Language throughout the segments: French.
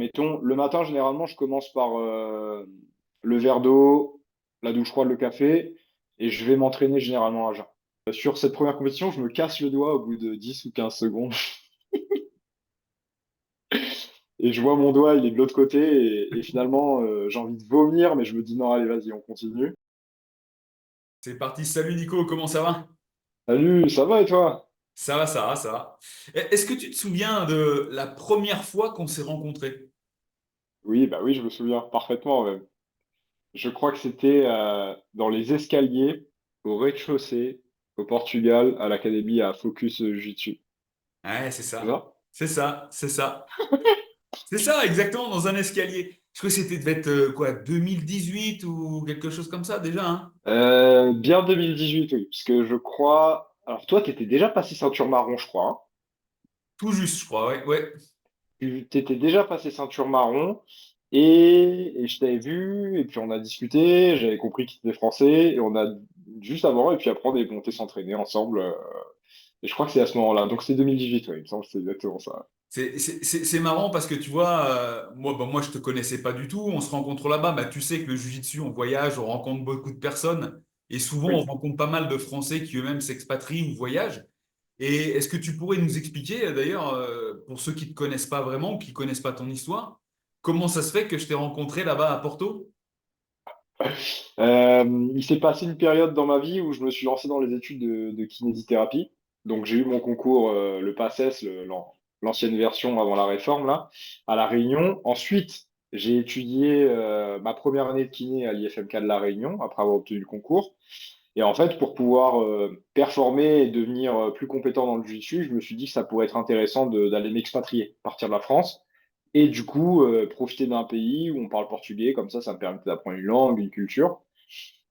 admettons, le matin, généralement, je commence par le verre d'eau, la douche froide, le café, et je vais m'entraîner généralement à jeun. Sur cette première compétition, je me casse le doigt au bout de 10 ou 15 secondes, et je vois mon doigt, il est de l'autre côté, et finalement, j'ai envie de vomir, mais je me dis non, allez, vas-y, on continue. C'est parti, salut Nico, comment ça va? Salut, ça va et toi? Ça va, ça va, ça va. Est-ce que tu te souviens de la première fois qu'on s'est rencontrés? Oui, bah oui, je me souviens parfaitement même. Je crois que c'était dans les escaliers, au rez-de-chaussée, au Portugal, à l'académie à Focus Jiu-Jitsu. Ouais, c'est C'est ça. ça? C'est ça, c'est ça. C'est ça, exactement, dans un escalier. Je crois que c'était devait être quoi, 2018 ou quelque chose comme ça déjà, hein? Bien 2018, oui, parce que je crois. Alors toi, t'étais déjà passé ceinture marron, je crois, hein. Tout juste, je crois, ouais, ouais. Tu t'étais déjà passé ceinture marron et je t'avais vu et puis on a discuté. J'avais compris qu'il était français et on a juste avant et puis après on est monté s'entraîner ensemble. Et je crois que c'est à ce moment-là. Donc c'est 2018, oui, il me semble que c'est exactement ça. C'est marrant parce que tu vois, moi, moi je te connaissais pas du tout, on se rencontre là-bas, bah, tu sais que le jiu-jitsu, on voyage, on rencontre beaucoup de personnes et souvent on Oui. rencontre pas mal de Français qui eux-mêmes s'expatrient ou voyagent. Et est-ce que tu pourrais nous expliquer, d'ailleurs, pour ceux qui ne te connaissent pas vraiment ou qui ne connaissent pas ton histoire, comment ça se fait que je t'ai rencontré là-bas à Porto? Il s'est passé une période dans ma vie où je me suis lancé dans les études de kinésithérapie. Donc j'ai eu mon concours, le PACES, l'ancienne version avant la réforme, là, à La Réunion. Ensuite, j'ai étudié ma première année de kiné à l'IFMK de La Réunion, après avoir obtenu le concours. Et en fait, pour pouvoir performer et devenir plus compétent dans le jiu-jitsu, je me suis dit que ça pourrait être intéressant d'aller m'expatrier, partir de la France. Et du coup, profiter d'un pays où on parle portugais, comme ça me permettait d'apprendre une langue, une culture.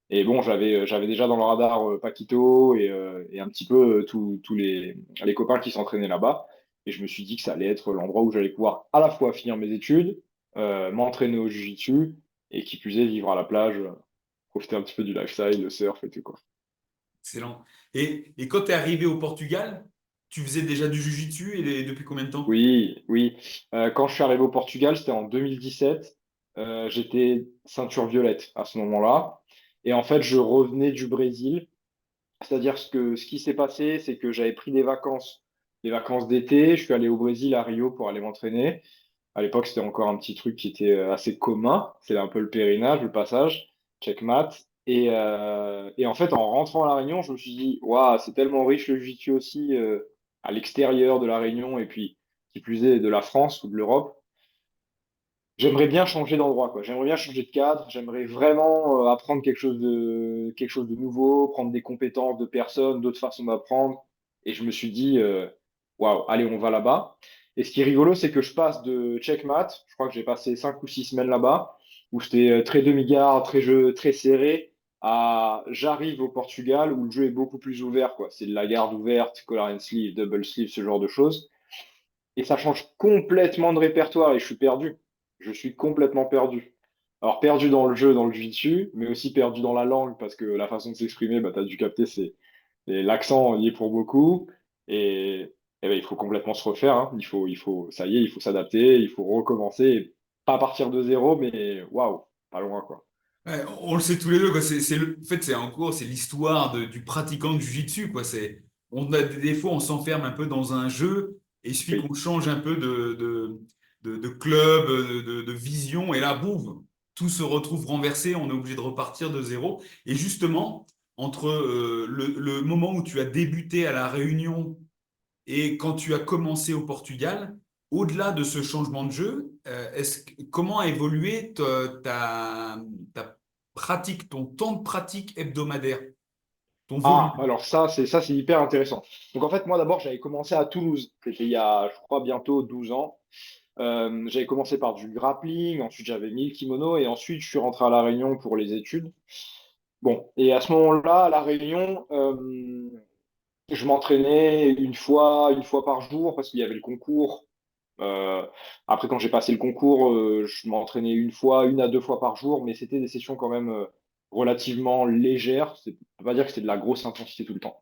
Et bon, j'avais déjà dans le radar Paquito et un petit peu tous les copains qui s'entraînaient là-bas. Et je me suis dit que ça allait être l'endroit où j'allais pouvoir à la fois finir mes études, m'entraîner au jiu-jitsu et qui plus est vivre à la plage, profiter un petit peu du lifestyle, le surf et tout quoi. Excellent. Et quand tu es arrivé au Portugal, tu faisais déjà du jiu-jitsu et depuis combien de temps? Oui, oui. Quand je suis arrivé au Portugal, c'était en 2017. J'étais ceinture violette à ce moment-là. Et en fait, je revenais du Brésil. C'est-à-dire ce qui s'est passé, c'est que j'avais pris des vacances d'été. Je suis allé au Brésil, à Rio, pour aller m'entraîner. À l'époque, c'était encore un petit truc qui était assez commun. C'est un peu le pèlerinage, le passage, checkmat. Et en fait, en rentrant à La Réunion, je me suis dit, waouh, c'est tellement riche le jiu-jitsu aussi à l'extérieur de La Réunion et puis, qui plus est, de la France ou de l'Europe. J'aimerais bien changer d'endroit, quoi. J'aimerais bien changer de cadre. J'aimerais vraiment apprendre quelque chose de nouveau, prendre des compétences de personnes, d'autres façons d'apprendre. Et je me suis dit, waouh, allez, on va là-bas. Et ce qui est rigolo, c'est que je passe de checkmat, je crois que j'ai passé 5 ou 6 semaines là-bas, où c'était très demi-garde, très jeu, très serré, à j'arrive au Portugal où le jeu est beaucoup plus ouvert, quoi. C'est de la garde ouverte, collar and sleeve, double sleeve, ce genre de choses. Et ça change complètement de répertoire et je suis perdu. Je suis complètement perdu. Alors perdu dans le jeu, dans le jiu-jitsu, mais aussi perdu dans la langue parce que la façon de s'exprimer, bah, tu as dû capter, c'est l'accent y est pour beaucoup. Et, ben, il faut complètement se refaire, hein. Ça y est, il faut s'adapter, il faut recommencer. Et pas partir de zéro, mais waouh, pas loin, quoi. Ouais, on le sait tous les deux, quoi. En fait, c'est en cours, c'est l'histoire du pratiquant de Jiu-Jitsu, quoi. On a, des fois, on s'enferme un peu dans un jeu et il suffit qu'on Oui. change un peu de club, de vision et là, boum, tout se retrouve renversé, on est obligé de repartir de zéro. Et justement, entre le moment où tu as débuté à La Réunion et quand tu as commencé au Portugal, au-delà de ce changement de jeu, comment a évolué ta pratique, ton temps de pratique hebdomadaire, ton Ah, volume? alors ça, c'est hyper intéressant. Donc en fait, moi d'abord, j'avais commencé à Toulouse. C'était il y a, je crois, bientôt 12 ans. J'avais commencé par du grappling, ensuite j'avais mis le kimono et ensuite je suis rentré à La Réunion pour les études. Bon, et à ce moment-là, à La Réunion, je m'entraînais une fois par jour parce qu'il y avait le concours. Euh, Après, quand j'ai passé le concours, je m'entraînais une fois, 1 à 2 fois par jour, mais c'était des sessions quand même relativement légères. On peut pas dire que c'était de la grosse intensité tout le temps.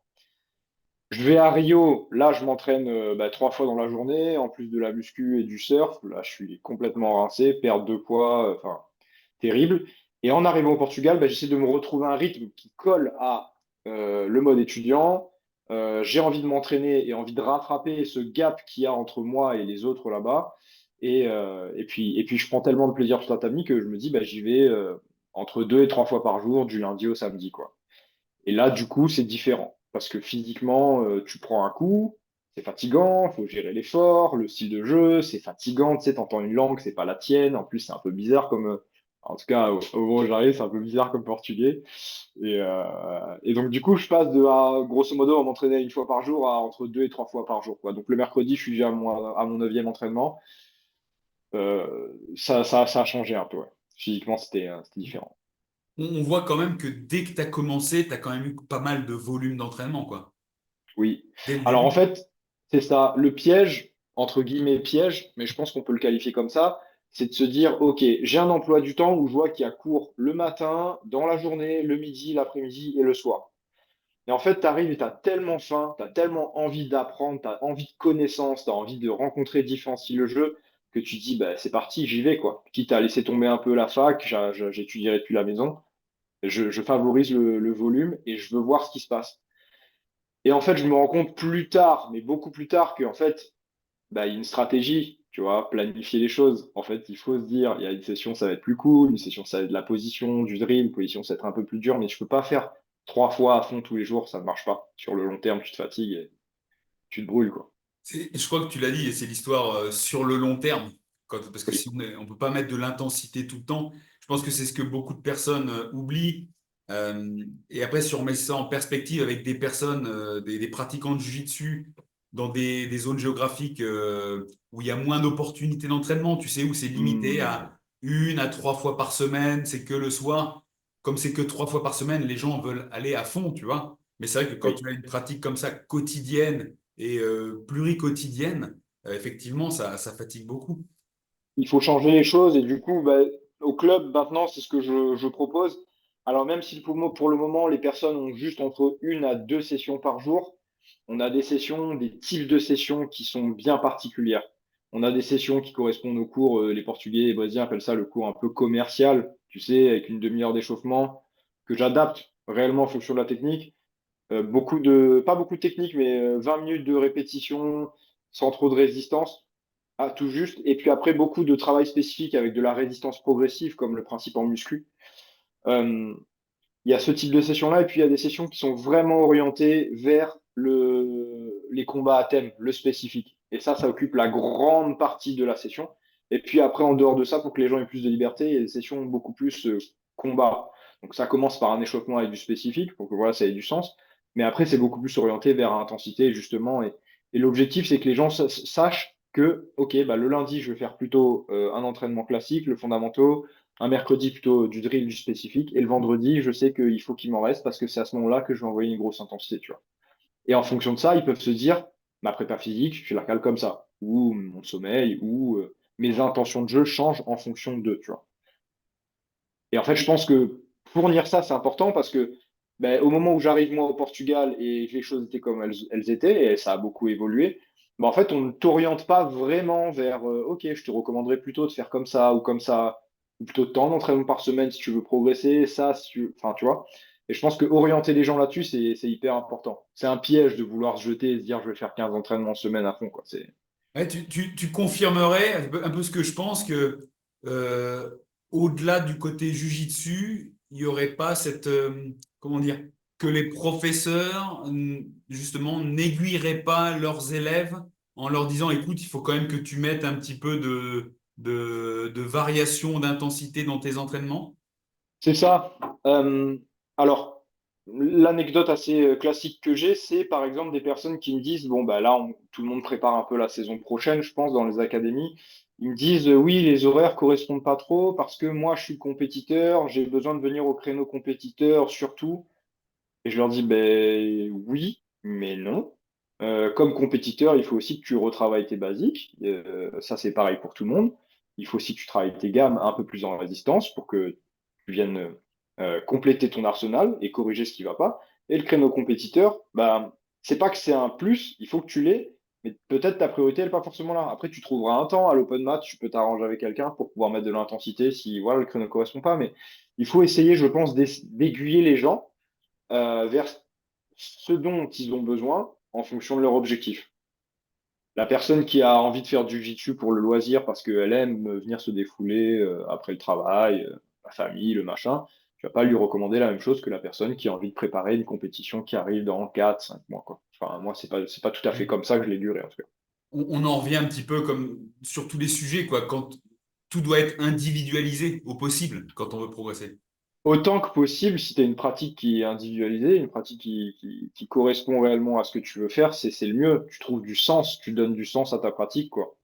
Je vais à Rio, là je m'entraîne 3 fois dans la journée, en plus de la muscu et du surf. Là je suis complètement rincé, perte de poids, enfin terrible. Et en arrivant au Portugal, j'essaie de me retrouver un rythme qui colle à le mode étudiant. J'ai envie de m'entraîner et envie de rattraper ce gap qu'il y a entre moi et les autres là-bas. Et puis je prends tellement de plaisir sur tatami que je me dis j'y vais entre 2 et 3 fois par jour, du lundi au samedi, quoi. Et là, du coup, c'est différent. Parce que physiquement, tu prends un coup, c'est fatigant, il faut gérer l'effort, le style de jeu, c'est fatigant, tu sais, t'entends une langue, c'est pas la tienne. En plus, c'est un peu bizarre comme. En tout cas, au moment où j'arrive, c'est un peu bizarre comme portugais. Et donc, du coup, je passe grosso modo, à m'entraîner 1 fois par jour à entre 2 et 3 fois par jour, quoi. Donc, le mercredi, je suis déjà à mon 9e entraînement. Ça a changé un peu, ouais. Physiquement, c'était différent. On voit quand même que dès que tu as commencé, tu as quand même eu pas mal de volume d'entraînement, quoi. Oui. Dès le Alors en début. fait, c'est ça. Le piège, entre guillemets piège, mais je pense qu'on peut le qualifier comme ça, c'est de se dire, OK, j'ai un emploi du temps où je vois qu'il y a cours le matin, dans la journée, le midi, l'après-midi et le soir. Et en fait, tu arrives et tu as tellement faim, tu as tellement envie d'apprendre, tu as envie de connaissances, tu as envie de rencontrer différents styles de jeu, que tu te dis, c'est parti, j'y vais, quoi. Quitte à laisser tomber un peu la fac, j'étudierai depuis la maison, je favorise le volume et je veux voir ce qui se passe. Et en fait, je me rends compte plus tard, mais beaucoup plus tard, qu'en fait, il y a une stratégie, tu vois, planifier les choses. En fait, il faut se dire, il y a une session, ça va être plus cool, une session, ça va être de la position, du drill, une position, ça va être un peu plus dur, mais je peux pas faire 3 fois à fond tous les jours, ça ne marche pas. Sur le long terme, tu te fatigues et tu te brûles, quoi. Je crois que tu l'as dit, et c'est l'histoire sur le long terme. Parce que si Oui. on peut pas mettre de l'intensité tout le temps, je pense que c'est ce que beaucoup de personnes oublient. Et après, si on met ça en perspective avec des personnes, des pratiquants de jiu-jitsu dans des zones géographiques où il y a moins d'opportunités d'entraînement, tu sais, où c'est limité Hmm, à 1 à 3 fois par semaine, c'est que le soir. Comme c'est que 3 fois par semaine, les gens veulent aller à fond, tu vois. Mais c'est vrai que quand oui. tu as une pratique comme ça quotidienne, et pluriquotidienne, effectivement, ça fatigue beaucoup. Il faut changer les choses et du coup, au club, maintenant, c'est ce que je propose. Alors, même si pour le moment, les personnes ont juste entre 1 à 2 sessions par jour, on a des sessions, des types de sessions qui sont bien particulières. On a des sessions qui correspondent au cours, les Portugais et les Brésiliens appellent ça le cours un peu commercial, tu sais, avec une demi-heure d'échauffement, que j'adapte réellement en fonction de la technique. Pas beaucoup de technique, mais 20 minutes de répétition sans trop de résistance. Ah, tout juste. Et puis après, beaucoup de travail spécifique avec de la résistance progressive, comme le principe en muscu. Euh, il y a ce type de session-là, et puis il y a des sessions qui sont vraiment orientées vers les combats à thème, le spécifique. Et ça occupe la grande partie de la session. Et puis après, en dehors de ça, pour que les gens aient plus de liberté, il y a des sessions beaucoup plus combat. Donc ça commence par un échauffement avec du spécifique, pour que voilà, ça ait du sens. Mais après, c'est beaucoup plus orienté vers l'intensité, justement. Et l'objectif, c'est que les gens sachent que, OK, le lundi, je vais faire plutôt un entraînement classique, le fondamentaux, un mercredi plutôt du drill, du spécifique, et le vendredi, je sais qu'il faut qu'il m'en reste parce que c'est à ce moment-là que je vais envoyer une grosse intensité, tu vois. Et en fonction de ça, ils peuvent se dire, ma prépa physique, je la cale comme ça, ou mon sommeil, ou mes intentions de jeu changent en fonction d'eux, tu vois. Et en fait, je pense que fournir ça, c'est important parce que au moment où j'arrive moi au Portugal et que les choses étaient comme elles étaient, et ça a beaucoup évolué, en fait, on ne t'oriente pas vraiment vers OK, je te recommanderais plutôt de faire comme ça, ou plutôt tant d'entraînement par semaine si tu veux progresser, ça, si tu enfin, tu vois. Et je pense que orienter les gens là-dessus, c'est hyper important. C'est un piège de vouloir se jeter et se dire je vais faire 15 entraînements en semaine à fond, quoi. Ouais, tu confirmerais un peu ce que je pense que euh, au-delà du côté jujitsu, il n'y aurait pas cette, comment dire, que les professeurs, justement, n'aiguilleraient pas leurs élèves en leur disant, écoute, il faut quand même que tu mettes un petit peu de variation d'intensité dans tes entraînements. C'est ça. Alors, l'anecdote assez classique que j'ai, c'est par exemple des personnes qui me disent, bon, là, tout le monde prépare un peu la saison prochaine, je pense, dans les académies. Ils me disent, oui, les horaires correspondent pas trop parce que moi, je suis compétiteur, j'ai besoin de venir au créneau compétiteur surtout. Et je leur dis, oui, mais non. Comme compétiteur, il faut aussi que tu retravailles tes basiques. Ça, c'est pareil pour tout le monde. Il faut aussi que tu travailles tes gammes un peu plus en résistance pour que tu viennes compléter ton arsenal et corriger ce qui ne va pas. Et le créneau compétiteur, c'est pas que c'est un plus, il faut que tu l'aies, mais peut-être ta priorité, elle n'est pas forcément là. Après, tu trouveras un temps à l'open mat, tu peux t'arranger avec quelqu'un pour pouvoir mettre de l'intensité si voilà, le créneau ne correspond pas, mais il faut essayer, je pense, d'aiguiller les gens vers ce dont ils ont besoin en fonction de leur objectif. La personne qui a envie de faire du jiu-jitsu pour le loisir parce qu'elle aime venir se défouler après le travail, la famille, le machin, tu vas pas lui recommander la même chose que la personne qui a envie de préparer une compétition qui arrive dans 4, 5 mois, quoi. Enfin, moi, c'est pas tout à fait comme ça que je l'ai duré, en tout cas. On en revient un petit peu comme sur tous les sujets, quoi, quand tout doit être individualisé au possible quand on veut progresser. Autant que possible, si tu as une pratique qui est individualisée, une pratique qui correspond réellement à ce que tu veux faire, c'est le mieux. Tu trouves du sens, tu donnes du sens à ta pratique, quoi.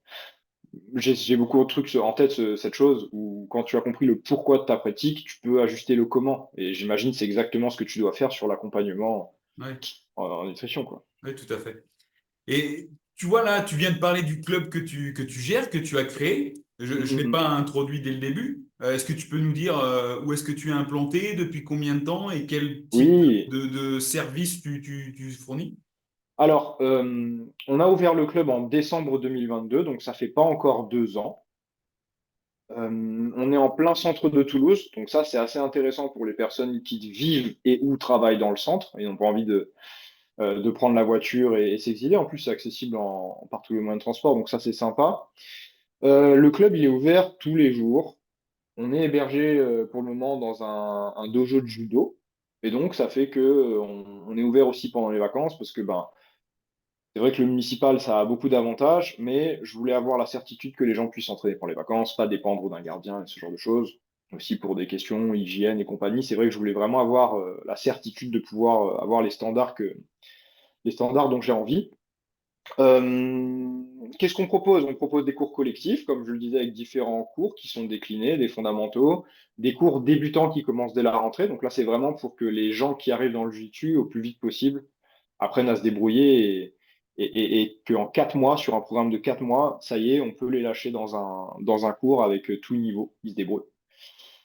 J'ai beaucoup de trucs en tête, cette chose où quand tu as compris le pourquoi de ta pratique, tu peux ajuster le comment. Et j'imagine que c'est exactement ce que tu dois faire sur l'accompagnement Ouais, en nutrition, quoi. ouais, tout à fait. Et tu vois là, tu viens de parler du club que tu gères, que tu as créé. Je ne l'ai Mhm. pas introduit dès le début. Est-ce que tu peux nous dire où est-ce que tu es implanté, depuis combien de temps et quel type Oui. de service tu fournis? Alors, on a ouvert le club en décembre 2022, donc ça fait pas encore 2 ans. On est en plein centre de Toulouse, donc ça c'est assez intéressant pour les personnes qui vivent et ou travaillent dans le centre et n'ont pas envie de prendre la voiture et s'exiler. En plus, c'est accessible par tous les moyens de transport, donc ça c'est sympa. Le club il est ouvert tous les jours. On est hébergé pour le moment dans un dojo de judo, et donc ça fait que on est ouvert aussi pendant les vacances parce que ben c'est vrai que le municipal, ça a beaucoup d'avantages, mais je voulais avoir la certitude que les gens puissent s'entraîner pour les vacances, pas dépendre d'un gardien et ce genre de choses. Aussi pour des questions hygiène et compagnie, c'est vrai que je voulais vraiment avoir la certitude de pouvoir avoir les standards dont j'ai envie. Euh, Qu'est-ce qu'on propose? On propose des cours collectifs, comme je le disais, avec différents cours qui sont déclinés, des fondamentaux, des cours débutants qui commencent dès la rentrée. Donc là, c'est vraiment pour que les gens qui arrivent dans le jiu-jitsu au plus vite possible apprennent à se débrouiller et qu'en 4 mois, sur un programme de 4 mois, ça y est, on peut les lâcher dans un cours avec tout niveau, ils se débrouillent.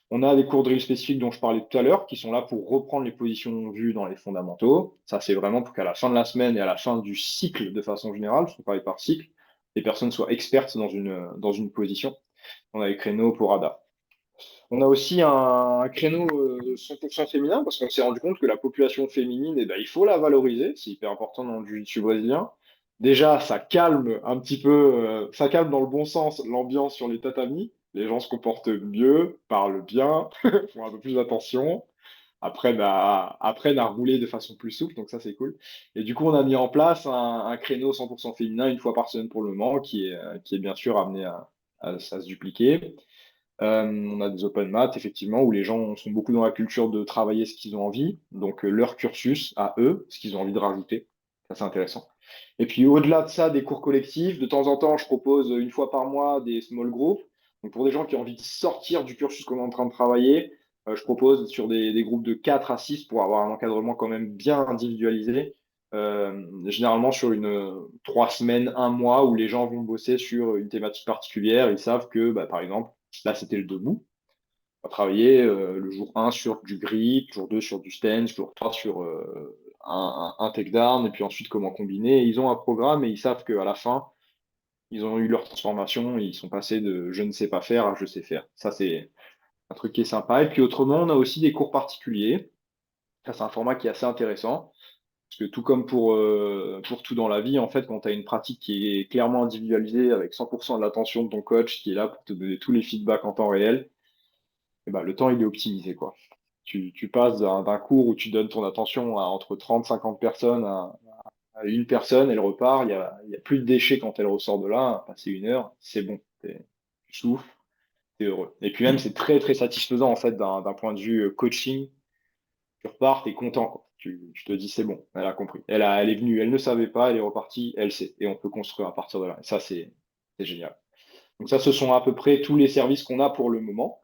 On a des cours drill spécifiques dont je parlais tout à l'heure, qui sont là pour reprendre les positions vues dans les fondamentaux. Ça, c'est vraiment pour qu'à la fin de la semaine et à la fin du cycle, de façon générale, parce qu'on travaille par cycle, les personnes soient expertes dans une position. On a les créneaux pour ADA. On a aussi un créneau 100% féminin, parce qu'on s'est rendu compte que la population féminine, eh ben, il faut la valoriser, c'est hyper important dans le jiu-jitsu brésilien. Déjà, ça calme un petit peu, ça calme dans le bon sens l'ambiance sur les tatamis. Les gens se comportent mieux, parlent bien, font un peu plus attention, apprennent à rouler de façon plus souple, donc ça c'est cool. Et du coup, on a mis en place un créneau 100% féminin une fois par semaine pour le moment, qui est bien sûr amené à se dupliquer. On a des open mat, effectivement, où les gens sont beaucoup dans la culture de travailler ce qu'ils ont envie, donc leur cursus à eux, ce qu'ils ont envie de rajouter. Ça, c'est intéressant. Et puis, au-delà de ça, des cours collectifs, de temps en temps, je propose une fois par mois des small groups. Donc, pour des gens qui ont envie de sortir du cursus qu'on est en train de travailler, je propose sur des groupes de 4 à 6 pour avoir un encadrement quand même bien individualisé. Généralement sur 3 semaines, un mois, où les gens vont bosser sur une thématique particulière. Ils savent que, bah, par exemple, là, c'était le debout. On va travailler le jour 1 sur du grip, jour 2 sur du stance, jour 3 sur un takedown, et puis ensuite comment combiner. Ils ont un programme et ils savent qu'à la fin, ils ont eu leur transformation et ils sont passés de je ne sais pas faire à je sais faire. Ça, c'est un truc qui est sympa. Et puis autrement, on a aussi des cours particuliers. Ça, c'est un format qui est assez intéressant. Parce que tout comme pour tout dans la vie, en fait, quand tu as une pratique qui est clairement individualisée avec 100% de l'attention de ton coach qui est là pour te donner tous les feedbacks en temps réel, eh ben, le temps, il est optimisé, quoi. Tu passes d'un cours où tu donnes ton attention à entre 30 50 personnes à une personne, elle repart, il y a plus de déchets quand elle ressort de là, passer 1 heure, c'est bon. Tu souffles, t'es heureux. Et puis même, c'est très, très satisfaisant, en fait, d'un point de vue coaching. Tu repars, t'es content, quoi. Tu te dis, c'est bon, elle a compris. Elle est venue, elle ne savait pas, elle est repartie, elle sait. Et on peut construire à partir de là. Et ça, c'est génial. Donc ça, ce sont à peu près tous les services qu'on a pour le moment.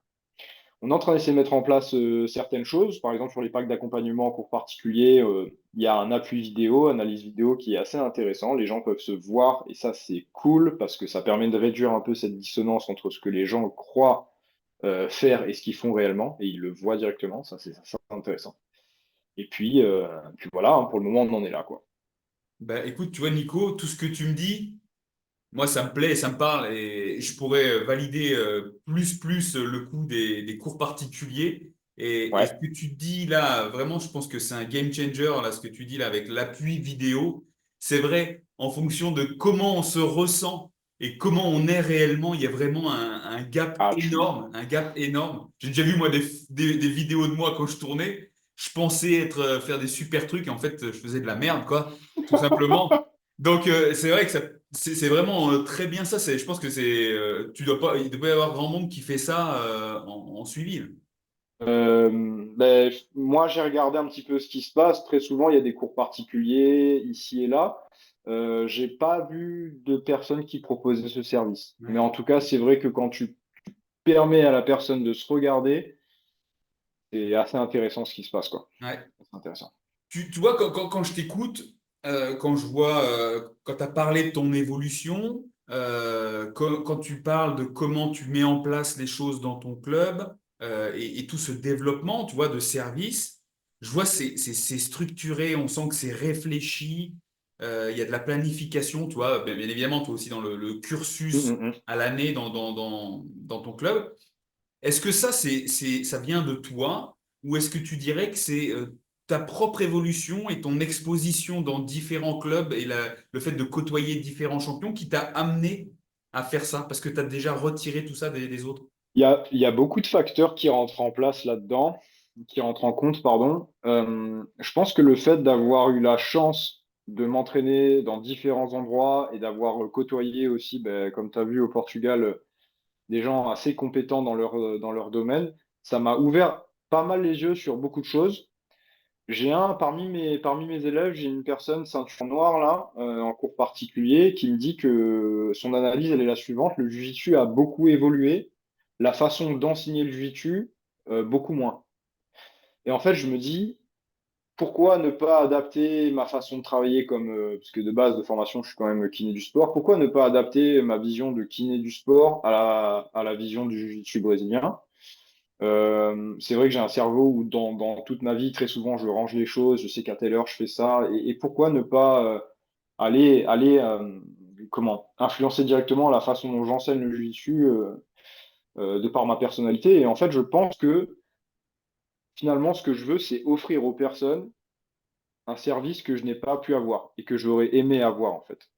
On est en train d'essayer de mettre en place certaines choses. Par exemple, sur les packs d'accompagnement en cours particulier, il y a un appui vidéo, analyse vidéo qui est assez intéressant. Les gens peuvent se voir et ça, c'est cool parce que ça permet de réduire un peu cette dissonance entre ce que les gens croient faire et ce qu'ils font réellement. Et ils le voient directement. Ça, c'est intéressant. Et puis voilà, hein, pour le moment, on en est là, quoi. Bah, écoute, tu vois, Nico, tout ce que tu me dis, moi, ça me plaît et ça me parle et je pourrais valider plus le coût des cours particuliers. Et ce Ouais, que tu dis là, vraiment, je pense que c'est un game changer, là, ce que tu dis là avec l'appui vidéo. C'est vrai, en fonction de comment on se ressent et comment on est réellement, il y a vraiment un gap ah, énorme, un gap énorme. J'ai déjà vu, moi, des vidéos de moi quand je tournais. Je pensais faire des super trucs et en fait, je faisais de la merde, quoi, tout simplement. Donc, c'est vrai que c'est vraiment très bien ça. Je pense que tu dois pas, il doit pas y avoir grand monde qui fait ça en suivi. Moi, j'ai regardé un petit peu ce qui se passe. Très souvent, il y a des cours particuliers ici et là. J'ai pas vu de personnes qui proposaient ce service. Mais Ouais. en tout cas, c'est vrai que quand tu permets à la personne de se regarder, c'est assez intéressant ce qui se passe, quoi. Ouais. C'est intéressant. Tu vois, quand je t'écoute, quand je vois, quand tu as parlé de ton évolution, quand tu parles de comment tu mets en place les choses dans ton club et tout ce développement, tu vois, de service, je vois c'est structuré, on sent que c'est réfléchi, il y a de la planification, tu vois, bien évidemment, toi aussi dans le Mm, cursus mm, mm. à l'année dans ton club. Est-ce que ça, ça vient de toi ou est-ce que tu dirais que c'est ta propre évolution et ton exposition dans différents clubs et le fait de côtoyer différents champions qui t'a amené à faire ça parce que tu as déjà retiré tout ça des autres? Il y a beaucoup de facteurs qui rentrent en place là-dedans, qui rentrent en compte, pardon. Je pense que le fait d'avoir eu la chance de m'entraîner dans différents endroits et d'avoir côtoyé aussi, ben, comme tu as vu au Portugal, des gens assez compétents dans leur domaine, ça m'a ouvert pas mal les yeux sur beaucoup de choses. Parmi mes élèves, j'ai une personne ceinture noire là, en cours particulier, qui me dit que son analyse, elle est la suivante. Le jiu-jitsu a beaucoup évolué, la façon d'enseigner le jiu-jitsu, beaucoup moins. Et en fait, je me dis, pourquoi ne pas adapter ma façon de travailler parce que de base de formation, je suis quand même kiné du sport, pourquoi ne pas adapter ma vision de kiné du sport à la vision du jiu-jitsu brésilien? C'est vrai que j'ai un cerveau où dans toute ma vie, très souvent, je range les choses, je sais qu'à telle heure je fais ça, et pourquoi ne pas aller influencer directement la façon dont j'enseigne le jiu-jitsu de par ma personnalité. Et en fait, je pense que finalement, ce que je veux, c'est offrir aux personnes un service que je n'ai pas pu avoir et que j'aurais aimé avoir en fait.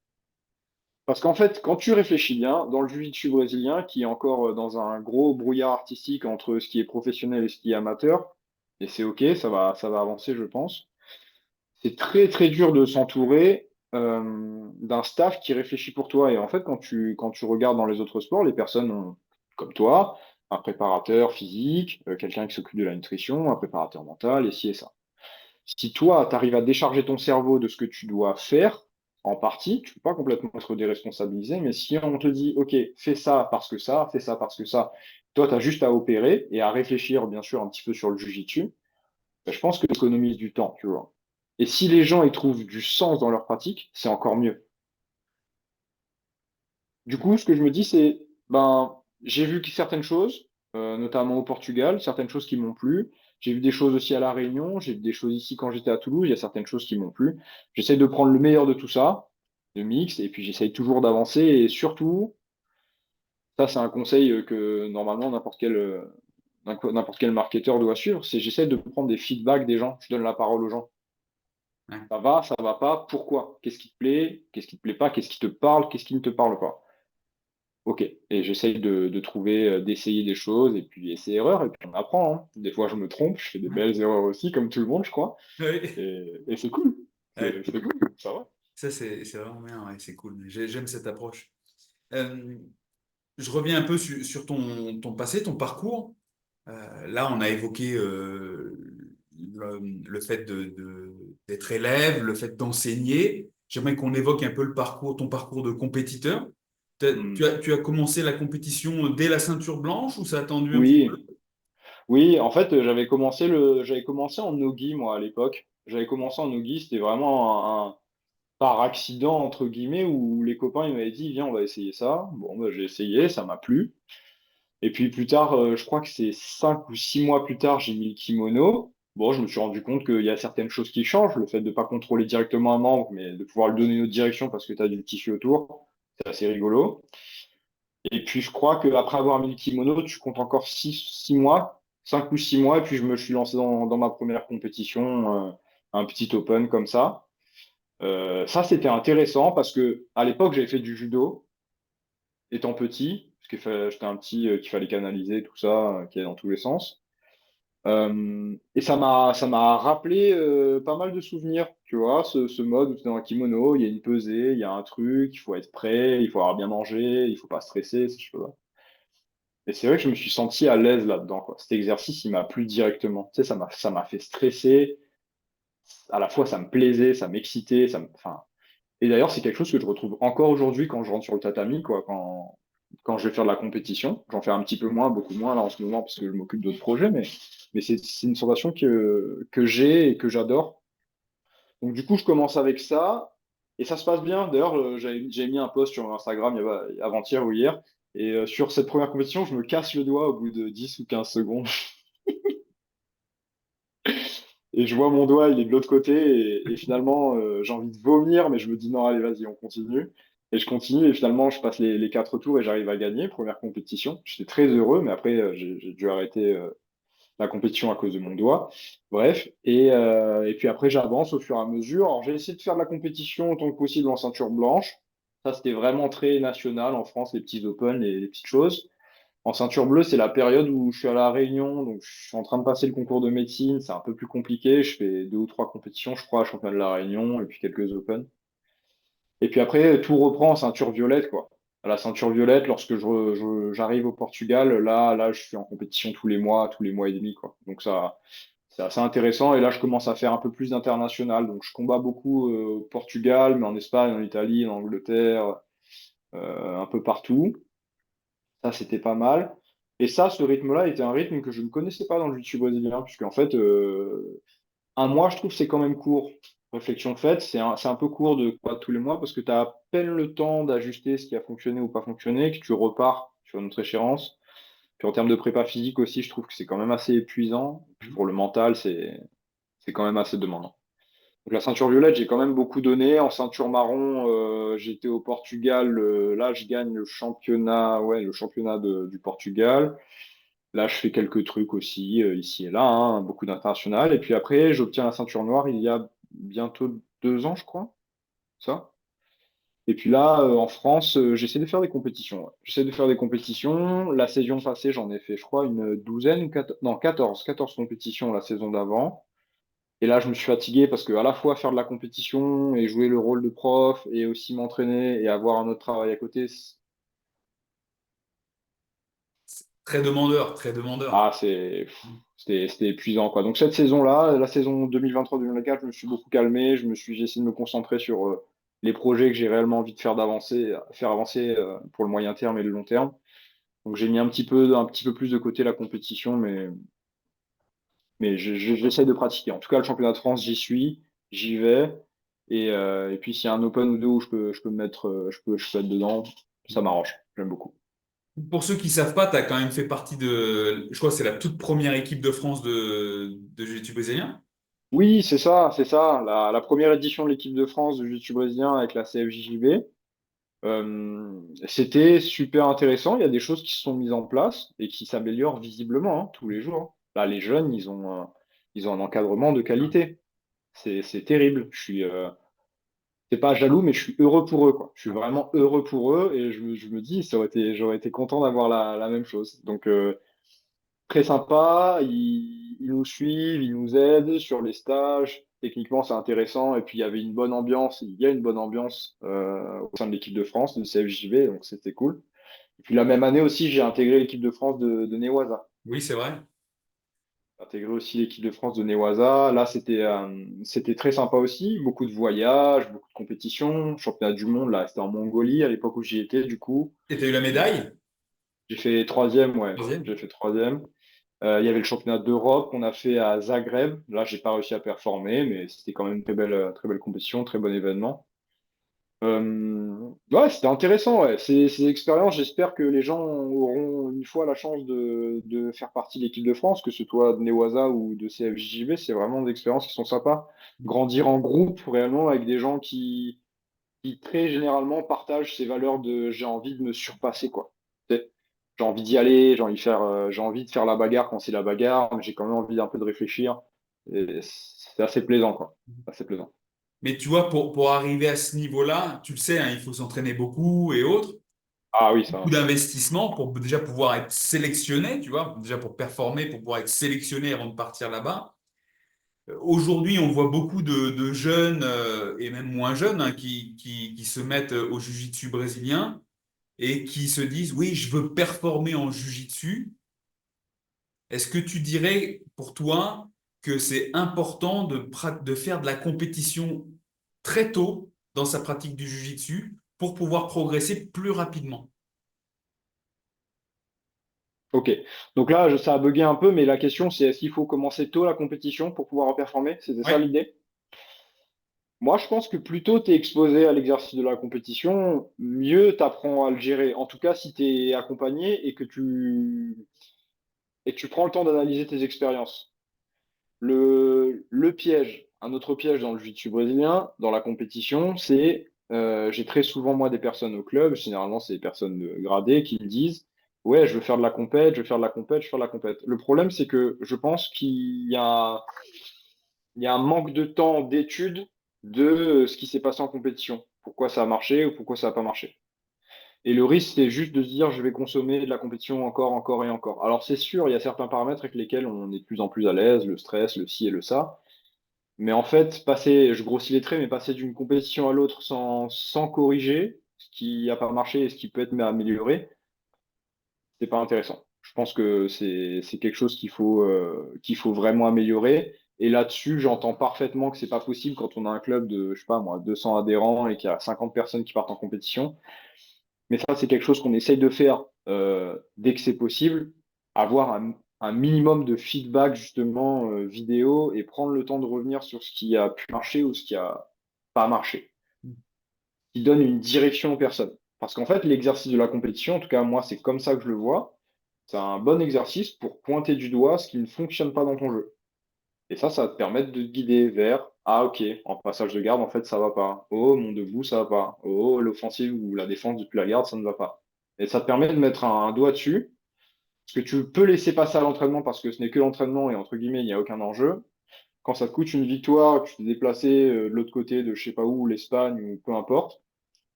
Parce qu'en fait, quand tu réfléchis bien, dans le jiu-jitsu brésilien, qui est encore dans un gros brouillard artistique entre ce qui est professionnel et ce qui est amateur, et c'est OK, ça va avancer, je pense, c'est très très dur de s'entourer d'un staff qui réfléchit pour toi. Et en fait, quand tu regardes dans les autres sports, les personnes ont, comme toi, un préparateur physique, quelqu'un qui s'occupe de la nutrition, un préparateur mental, et ci et ça. Si toi, tu arrives à décharger ton cerveau de ce que tu dois faire, en partie, tu peux pas complètement être déresponsabilisé, mais si on te dit, OK, fais ça parce que ça, fais ça parce que ça, toi, tu as juste à opérer et à réfléchir, bien sûr, un petit peu sur le jujitsu, ben, je pense que tu économises du temps, tu vois. Et si les gens y trouvent du sens dans leur pratique, c'est encore mieux. Du coup, ce que je me dis, c'est, ben, j'ai vu certaines choses, notamment au Portugal, certaines choses qui m'ont plu. J'ai vu des choses aussi à La Réunion, j'ai vu des choses ici quand j'étais à Toulouse, il y a certaines choses qui m'ont plu. J'essaye de prendre le meilleur de tout ça, de mix, et puis j'essaye toujours d'avancer. Et surtout, ça, c'est un conseil que normalement n'importe quel marketeur doit suivre, c'est j'essaie de prendre des feedbacks des gens, je donne la parole aux gens. Ouais. Ça va pas, pourquoi? Qu'est-ce qui te plaît? Qu'est-ce qui te plaît pas? Qu'est-ce qui te parle? Qu'est-ce qui ne te parle pas? Ok, et j'essaye de trouver, d'essayer des choses, et puis essai-erreur, et puis on apprend, hein. Des fois, je me trompe, je fais des Ouais. belles erreurs aussi, comme tout le monde, je crois. Ouais. Et c'est cool. Ouais. C'est cool, ça va. Ça, c'est vraiment bien, ouais, c'est cool. J'aime cette approche. Euh, je reviens un peu sur ton passé, ton parcours. Là, on a évoqué le fait d'être élève, le fait d'enseigner. J'aimerais qu'on évoque un peu ton parcours de compétiteur. Hmm. Tu as commencé la compétition dès la ceinture blanche ou ça a attendu un petit peu? Oui, oui, en fait, j'avais commencé en nogi, moi, à l'époque. J'avais commencé en nogi, c'était vraiment par accident, entre guillemets, où les copains, ils m'avaient dit, viens, on va essayer ça. Bon, bah, j'ai essayé, ça m'a plu. Et puis plus tard, je crois que c'est 5 ou 6 mois plus tard, j'ai mis le kimono. bon, je me suis rendu compte qu'il y a certaines choses qui changent. Le fait de ne pas contrôler directement un membre, mais de pouvoir lui donner une autre direction parce que tu as du tissu autour, c'est assez rigolo. Et puis, je crois qu'après avoir mis le kimono, tu comptes encore 6 mois, 5 ou 6 mois, et puis je me suis lancé dans ma première compétition, un petit open comme ça. Ça, c'était intéressant parce que à l'époque, j'avais fait du judo étant petit, parce que j'étais un petit qu'il fallait canaliser, tout ça, qui allait dans tous les sens. Et ça m'a rappelé pas mal de souvenirs, tu vois, ce mode où tu es dans un kimono, il y a une pesée, il y a un truc, il faut être prêt, il faut avoir bien mangé, il faut pas stresser, ces choses-là. Et c'est vrai que je me suis senti à l'aise là-dedans, quoi. Cet exercice, il m'a plu directement. Tu sais, ça m'a fait stresser. À la fois, ça me plaisait, ça m'excitait, enfin. Et d'ailleurs, c'est quelque chose que je retrouve encore aujourd'hui quand je rentre sur le tatami, quoi, quand je vais faire de la compétition. J'en fais un petit peu moins, beaucoup moins là en ce moment parce que je m'occupe d'autres projets, mais c'est une sensation que j'ai et que j'adore. Donc du coup, je commence avec ça et ça se passe bien. D'ailleurs, j'ai mis un post sur Instagram avant-hier ou hier. Et sur cette première compétition, je me casse le doigt au bout de 10 ou 15 secondes. Et je vois mon doigt, il est de l'autre côté. Et finalement, j'ai envie de vomir, mais je me dis non, allez, vas-y, on continue. Et je continue. Et finalement, je passe les 4 tours et j'arrive à gagner. Première compétition. J'étais très heureux, mais après, j'ai dû arrêter la compétition à cause de mon doigt. Bref. Et puis après, j'avance au fur et à mesure. Alors, j'ai essayé de faire de la compétition autant que possible en ceinture blanche. Ça, c'était vraiment très national en France, les petits open, les petites choses. En ceinture bleue, c'est la période où je suis à La Réunion, donc je suis en train de passer le concours de médecine, c'est un peu plus compliqué. Je fais 2 ou 3 compétitions, je crois, à championnat de La Réunion et puis quelques Open. Et puis après, tout reprend en ceinture violette, quoi. À la ceinture violette, lorsque j'arrive au Portugal, là, je suis en compétition tous les mois et demi, quoi. Donc ça, c'est assez intéressant. Et là, je commence à faire un peu plus d'international. Donc je combats beaucoup au Portugal, mais en Espagne, en Italie, en Angleterre, un peu partout. Ça, c'était pas mal. Et ça, ce rythme-là était un rythme que je ne connaissais pas dans le jiu-jitsu brésilien, puisque en fait, un mois, je trouve, c'est quand même court. Réflexion faite, c'est un peu court de quoi tous les mois, parce que tu as à peine le temps d'ajuster ce qui a fonctionné ou pas fonctionné, que tu repars sur une autre échéance. Puis en termes de prépa physique aussi, je trouve que c'est quand même assez épuisant. Puis pour le mental, c'est quand même assez demandant. Donc la ceinture violette, j'ai quand même beaucoup donné. En ceinture marron, j'étais au Portugal. Là, je gagne le championnat, ouais, le championnat du Portugal. Là, je fais quelques trucs aussi, ici et là, hein, beaucoup d'international. Et puis après, j'obtiens la ceinture noire il y a bientôt 2 ans, je crois, ça. Et puis là, en France, j'essaie de faire des compétitions. Ouais. J'essaie de faire des compétitions. La saison passée, j'en ai fait, je crois, une douzaine, non, 14 compétitions la saison d'avant. Et là, je me suis fatigué parce que à la fois faire de la compétition et jouer le rôle de prof et aussi m'entraîner et avoir un autre travail à côté, Très demandeur, très demandeur. ah, c'était épuisant, quoi. Donc cette saison-là, la saison 2023-2024, je me suis beaucoup calmé. J'ai essayé de me concentrer sur les projets que j'ai réellement envie de faire avancer pour le moyen terme et le long terme. Donc j'ai mis un petit peu plus de côté la compétition, mais j'essaie de pratiquer. En tout cas, le championnat de France, j'y suis, j'y vais. Et puis s'il y a un Open ou deux où je peux me mettre, je peux être dedans, ça m'arrange. J'aime beaucoup. Pour ceux qui ne savent pas, tu as quand même fait partie de, je crois que c'est la toute première équipe de France de jiu-jitsu brésilien. Oui, c'est ça, c'est ça. La première édition de l'équipe de France de jiu-jitsu brésilien avec la CFJJB, c'était super intéressant. Il y a des choses qui se sont mises en place et qui s'améliorent visiblement tous les jours. Là, les jeunes, ils ont un encadrement de qualité. C'est terrible. C'est pas jaloux, mais je suis heureux pour eux, quoi. Je suis vraiment heureux pour eux et je me dis, j'aurais été content d'avoir la même chose. Donc, très sympa, ils nous suivent, ils nous aident sur les stages. Techniquement, c'est intéressant. Et puis, il y avait une bonne ambiance. Il y a une bonne ambiance au sein de l'équipe de France, de CFJB, donc c'était cool. Et puis, la même année aussi, j'ai intégré l'équipe de France de Newaza. Oui, c'est vrai. J'ai intégré aussi l'équipe de France de Newaza. Là, c'était très sympa aussi. Beaucoup de voyages, beaucoup de compétitions. Championnat du monde, là, c'était en Mongolie à l'époque où j'y étais, du coup. Et tu as eu la médaille? J'ai fait troisième, ouais. Troisième. J'ai fait troisième. Il y avait le championnat d'Europe qu'on a fait à Zagreb. Là, j'ai pas réussi à performer, mais c'était quand même une très belle compétition, très bon événement. Ouais, c'était intéressant, ouais. Ces expériences, j'espère que les gens auront une fois la chance de faire partie de l'équipe de France, que ce soit de Newaza ou de CFJB, c'est vraiment des expériences qui sont sympas. Grandir en groupe, réellement, avec des gens qui très généralement partagent ces valeurs de j'ai envie de me surpasser, quoi. Tu sais, j'ai envie d'y aller, j'ai envie de faire la bagarre quand c'est la bagarre, mais j'ai quand même envie d'un peu de réfléchir. Et c'est assez plaisant, quoi. Assez plaisant. Mais tu vois, pour arriver à ce niveau-là, tu le sais, hein, il faut s'entraîner beaucoup et autres. Ah oui, Beaucoup ça. d'investissement pour déjà pouvoir être sélectionné, tu vois, déjà pour performer, pour pouvoir être sélectionné avant de partir là-bas. Aujourd'hui, on voit beaucoup de jeunes et même moins jeunes hein, qui se mettent au jiu-jitsu brésilien et qui se disent, oui, je veux performer en jiu-jitsu. Est-ce que tu dirais pour toi que c'est important de faire de la compétition très tôt dans sa pratique du jiu-jitsu pour pouvoir progresser plus rapidement? Ok. Donc là, ça a bugué un peu, mais la question, c'est est-ce qu'il faut commencer tôt la compétition pour pouvoir en performer? C'était ça Ouais. l'idée? Moi, je pense que plus tôt tu es exposé à l'exercice de la compétition, mieux tu apprends à le gérer. En tout cas, si tu es accompagné et que tu prends le temps d'analyser tes expériences. Le piège, un autre piège dans le jiu-jitsu brésilien, dans la compétition, c'est j'ai très souvent moi des personnes au club, généralement c'est des personnes gradées qui me disent ouais je veux faire de la compète, je veux faire de la compète, je veux faire de la compète. Le problème c'est que je pense il y a un manque de temps d'étude de ce qui s'est passé en compétition, pourquoi ça a marché ou pourquoi ça n'a pas marché. Et le risque, c'est juste de se dire, je vais consommer de la compétition encore, encore et encore. Alors, c'est sûr, il y a certains paramètres avec lesquels on est de plus en plus à l'aise, le stress, le ci et le ça. Mais en fait, passer, je grossis les traits, mais passer d'une compétition à l'autre sans corriger ce qui n'a pas marché et ce qui peut être amélioré, c'est pas intéressant. Je pense que c'est quelque chose qu'il faut vraiment améliorer. Et là-dessus, j'entends parfaitement que c'est pas possible quand on a un club de, je sais pas moi, 200 adhérents et qu'il y a 50 personnes qui partent en compétition. Mais ça, c'est quelque chose qu'on essaye de faire dès que c'est possible, avoir un minimum de feedback justement vidéo et prendre le temps de revenir sur ce qui a pu marcher ou ce qui a pas marché, qui donne une direction aux personnes. Parce qu'en fait, l'exercice de la compétition, en tout cas moi, c'est comme ça que je le vois, c'est un bon exercice pour pointer du doigt ce qui ne fonctionne pas dans ton jeu. Et ça va te permettre de te guider vers, ah ok, en passage de garde, en fait, ça va pas. Oh, mon debout, ça va pas. Oh, l'offensive ou la défense depuis la garde, ça ne va pas. Et ça te permet de mettre un doigt dessus, parce que tu peux laisser passer à l'entraînement parce que ce n'est que l'entraînement et entre guillemets, il n'y a aucun enjeu. Quand ça te coûte une victoire, que tu t'es déplacé de l'autre côté de je sais pas où, l'Espagne ou peu importe,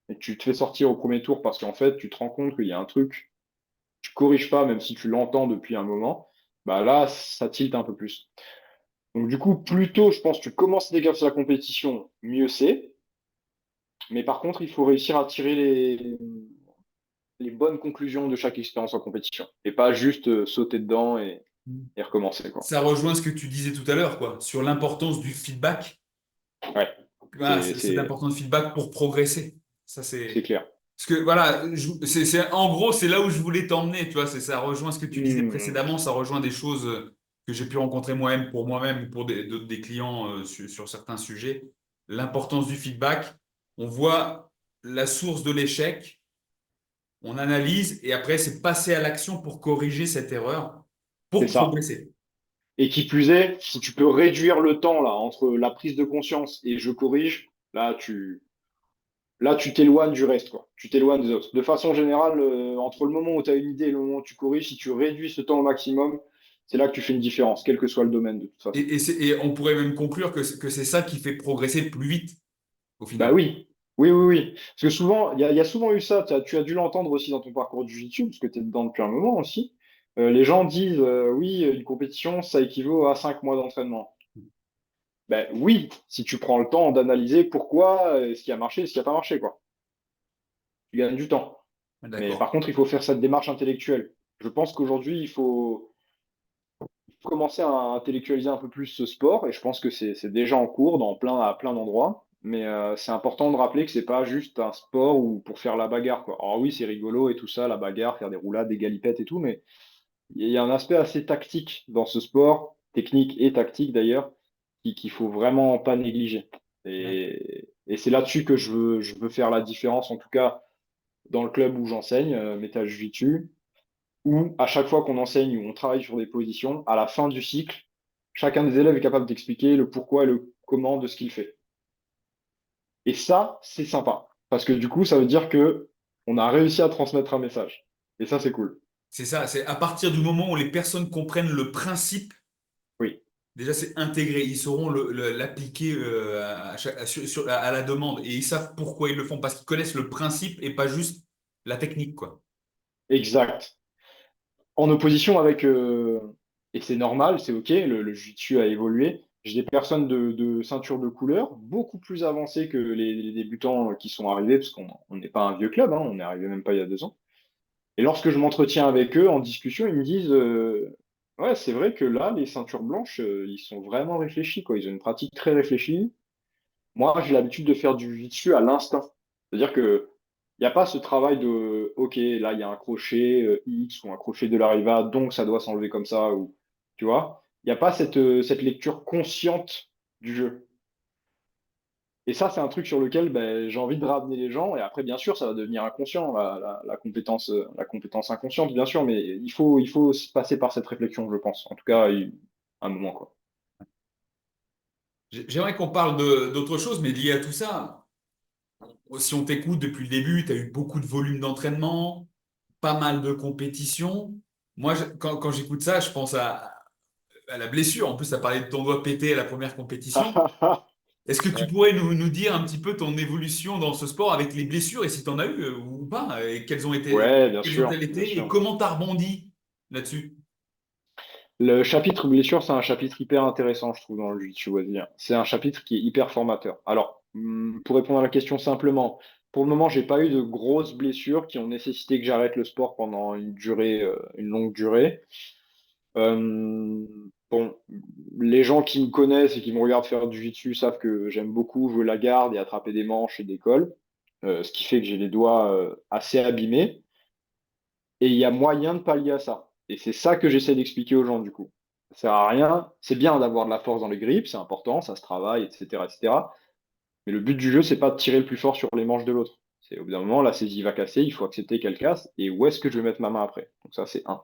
et que tu te fais sortir au premier tour parce qu'en fait, tu te rends compte qu'il y a un truc, tu corriges pas, même si tu l'entends depuis un moment, bah là, ça tilte un peu plus. Donc du coup, plus tôt, je pense, tu commences à dégager la compétition, mieux c'est. Mais par contre, il faut réussir à tirer les bonnes conclusions de chaque expérience en compétition. Et pas juste sauter dedans et recommencer, quoi. Ça rejoint ce que tu disais tout à l'heure, quoi, sur l'importance du feedback. Ouais, Voilà, c'est c'est l'importance du feedback pour progresser. Ça, c'est c'est. clair. Parce que voilà, en gros, c'est là où je voulais t'emmener, tu vois, ça rejoint ce que tu disais Hmm, précédemment, ça rejoint des choses que j'ai pu rencontrer moi-même pour moi-même ou pour des clients sur certains sujets. L'importance du feedback, on voit la source de l'échec, on analyse et après, c'est passer à l'action pour corriger cette erreur, c'est pour ça. progresser. Et qui plus est, si tu peux réduire le temps là entre la prise de conscience et je corrige, là tu t'éloignes du reste, quoi. Tu t'éloignes des autres. De façon générale, entre le moment où tu as une idée et le moment où tu corriges, si tu réduis ce temps au maximum, c'est là que tu fais une différence, quel que soit le domaine de toute façon. Et on pourrait même conclure que c'est ça qui fait progresser plus vite, au Bah final. oui, oui, oui, oui. Parce que souvent, il y a souvent eu ça, tu as dû l'entendre aussi dans ton parcours du jiu-jitsu, parce que tu es dedans depuis un moment aussi. Les gens disent, oui, une compétition, ça équivaut à 5 mois d'entraînement. Ben oui, si tu prends le temps d'analyser pourquoi, ce qui a marché et ce qui n'a pas marché, quoi. Tu gagnes du temps. Mais D'accord. par contre, il faut faire cette démarche intellectuelle. Je pense qu'aujourd'hui, il faut commencer à intellectualiser un peu plus ce sport, et je pense que c'est déjà en cours à plein d'endroits. Mais c'est important de rappeler que c'est pas juste un sport où, pour faire la bagarre, quoi. Alors oui, c'est rigolo et tout ça, la bagarre, faire des roulades, des galipettes et tout, mais il y a un aspect assez tactique dans ce sport, technique et tactique d'ailleurs, qu'il faut vraiment pas négliger. Ouais. Et c'est là-dessus que je veux faire la différence, en tout cas dans le club où j'enseigne, Métal Jiu-Jitsu, où à chaque fois qu'on enseigne ou on travaille sur des positions, à la fin du cycle, chacun des élèves est capable d'expliquer le pourquoi et le comment de ce qu'il fait. Et ça, c'est sympa. Parce que du coup, ça veut dire que on a réussi à transmettre un message. Et ça, c'est cool. C'est ça, c'est à partir du moment où les personnes comprennent le principe, Oui, déjà c'est intégré, ils sauront l'appliquer à la demande et ils savent pourquoi ils le font, parce qu'ils connaissent le principe et pas juste la technique, quoi. exact. En opposition avec, et c'est normal, c'est OK, le jiu-jitsu a évolué. J'ai des personnes de ceinture de couleur beaucoup plus avancées que les débutants qui sont arrivés, parce qu'on on n'est pas un vieux club, hein, on est arrivé même pas il y a 2 ans. Et lorsque je m'entretiens avec eux en discussion, ils me disent ouais, c'est vrai que là, les ceintures blanches, ils sont vraiment réfléchis, quoi. Ils ont une pratique très réfléchie. Moi, j'ai l'habitude de faire du jiu-jitsu à l'instinct. C'est-à-dire que il n'y a pas ce travail de OK, là, il y a un crochet X ou un crochet de l'arriva, donc ça doit s'enlever comme ça, ou tu vois. Il n'y a pas cette lecture consciente du jeu. Et ça, c'est un truc sur lequel ben, j'ai envie de ramener les gens. Et après, bien sûr, ça va devenir inconscient, la compétence inconsciente, bien sûr, mais il faut se passer par cette réflexion, je pense. En tout cas, un moment, quoi. J'aimerais qu'on parle d'autre chose, mais lié à tout ça, si on t'écoute depuis le début, tu as eu beaucoup de volume d'entraînement, pas mal de compétitions. Moi, quand j'écoute ça, je pense à la blessure. En plus, tu as parlé de ton doigt pété à la première compétition. Est-ce que tu Ouais, pourrais nous dire un petit peu ton évolution dans ce sport avec les blessures et si tu en as eu ou pas, et ouais, bien quelles ont-elles sûr, bien été et sûr. comment tu as rebondi là-dessus? Le chapitre blessure, c'est un chapitre hyper intéressant, je trouve, dans le jiu-jitsu brésilien. C'est un chapitre qui est hyper formateur. Alors, pour répondre à la question simplement, pour le moment, j'ai pas eu de grosses blessures qui ont nécessité que j'arrête le sport pendant une longue durée. Euh, bon, les gens qui me connaissent et qui me regardent faire du jiu-jitsu savent que j'aime beaucoup jouer la garde et attraper des manches et des cols, ce qui fait que j'ai les doigts assez abîmés. Et il y a moyen de pallier à ça. Et c'est ça que j'essaie d'expliquer aux gens, du coup. Ça sert à rien. C'est bien d'avoir de la force dans les grips, c'est important, ça se travaille, etc., etc. Mais le but du jeu, c'est pas de tirer le plus fort sur les manches de l'autre. C'est au bout d'un moment, la saisie va casser, il faut accepter qu'elle casse. Et où est-ce que je vais mettre ma main après? Donc ça, c'est un.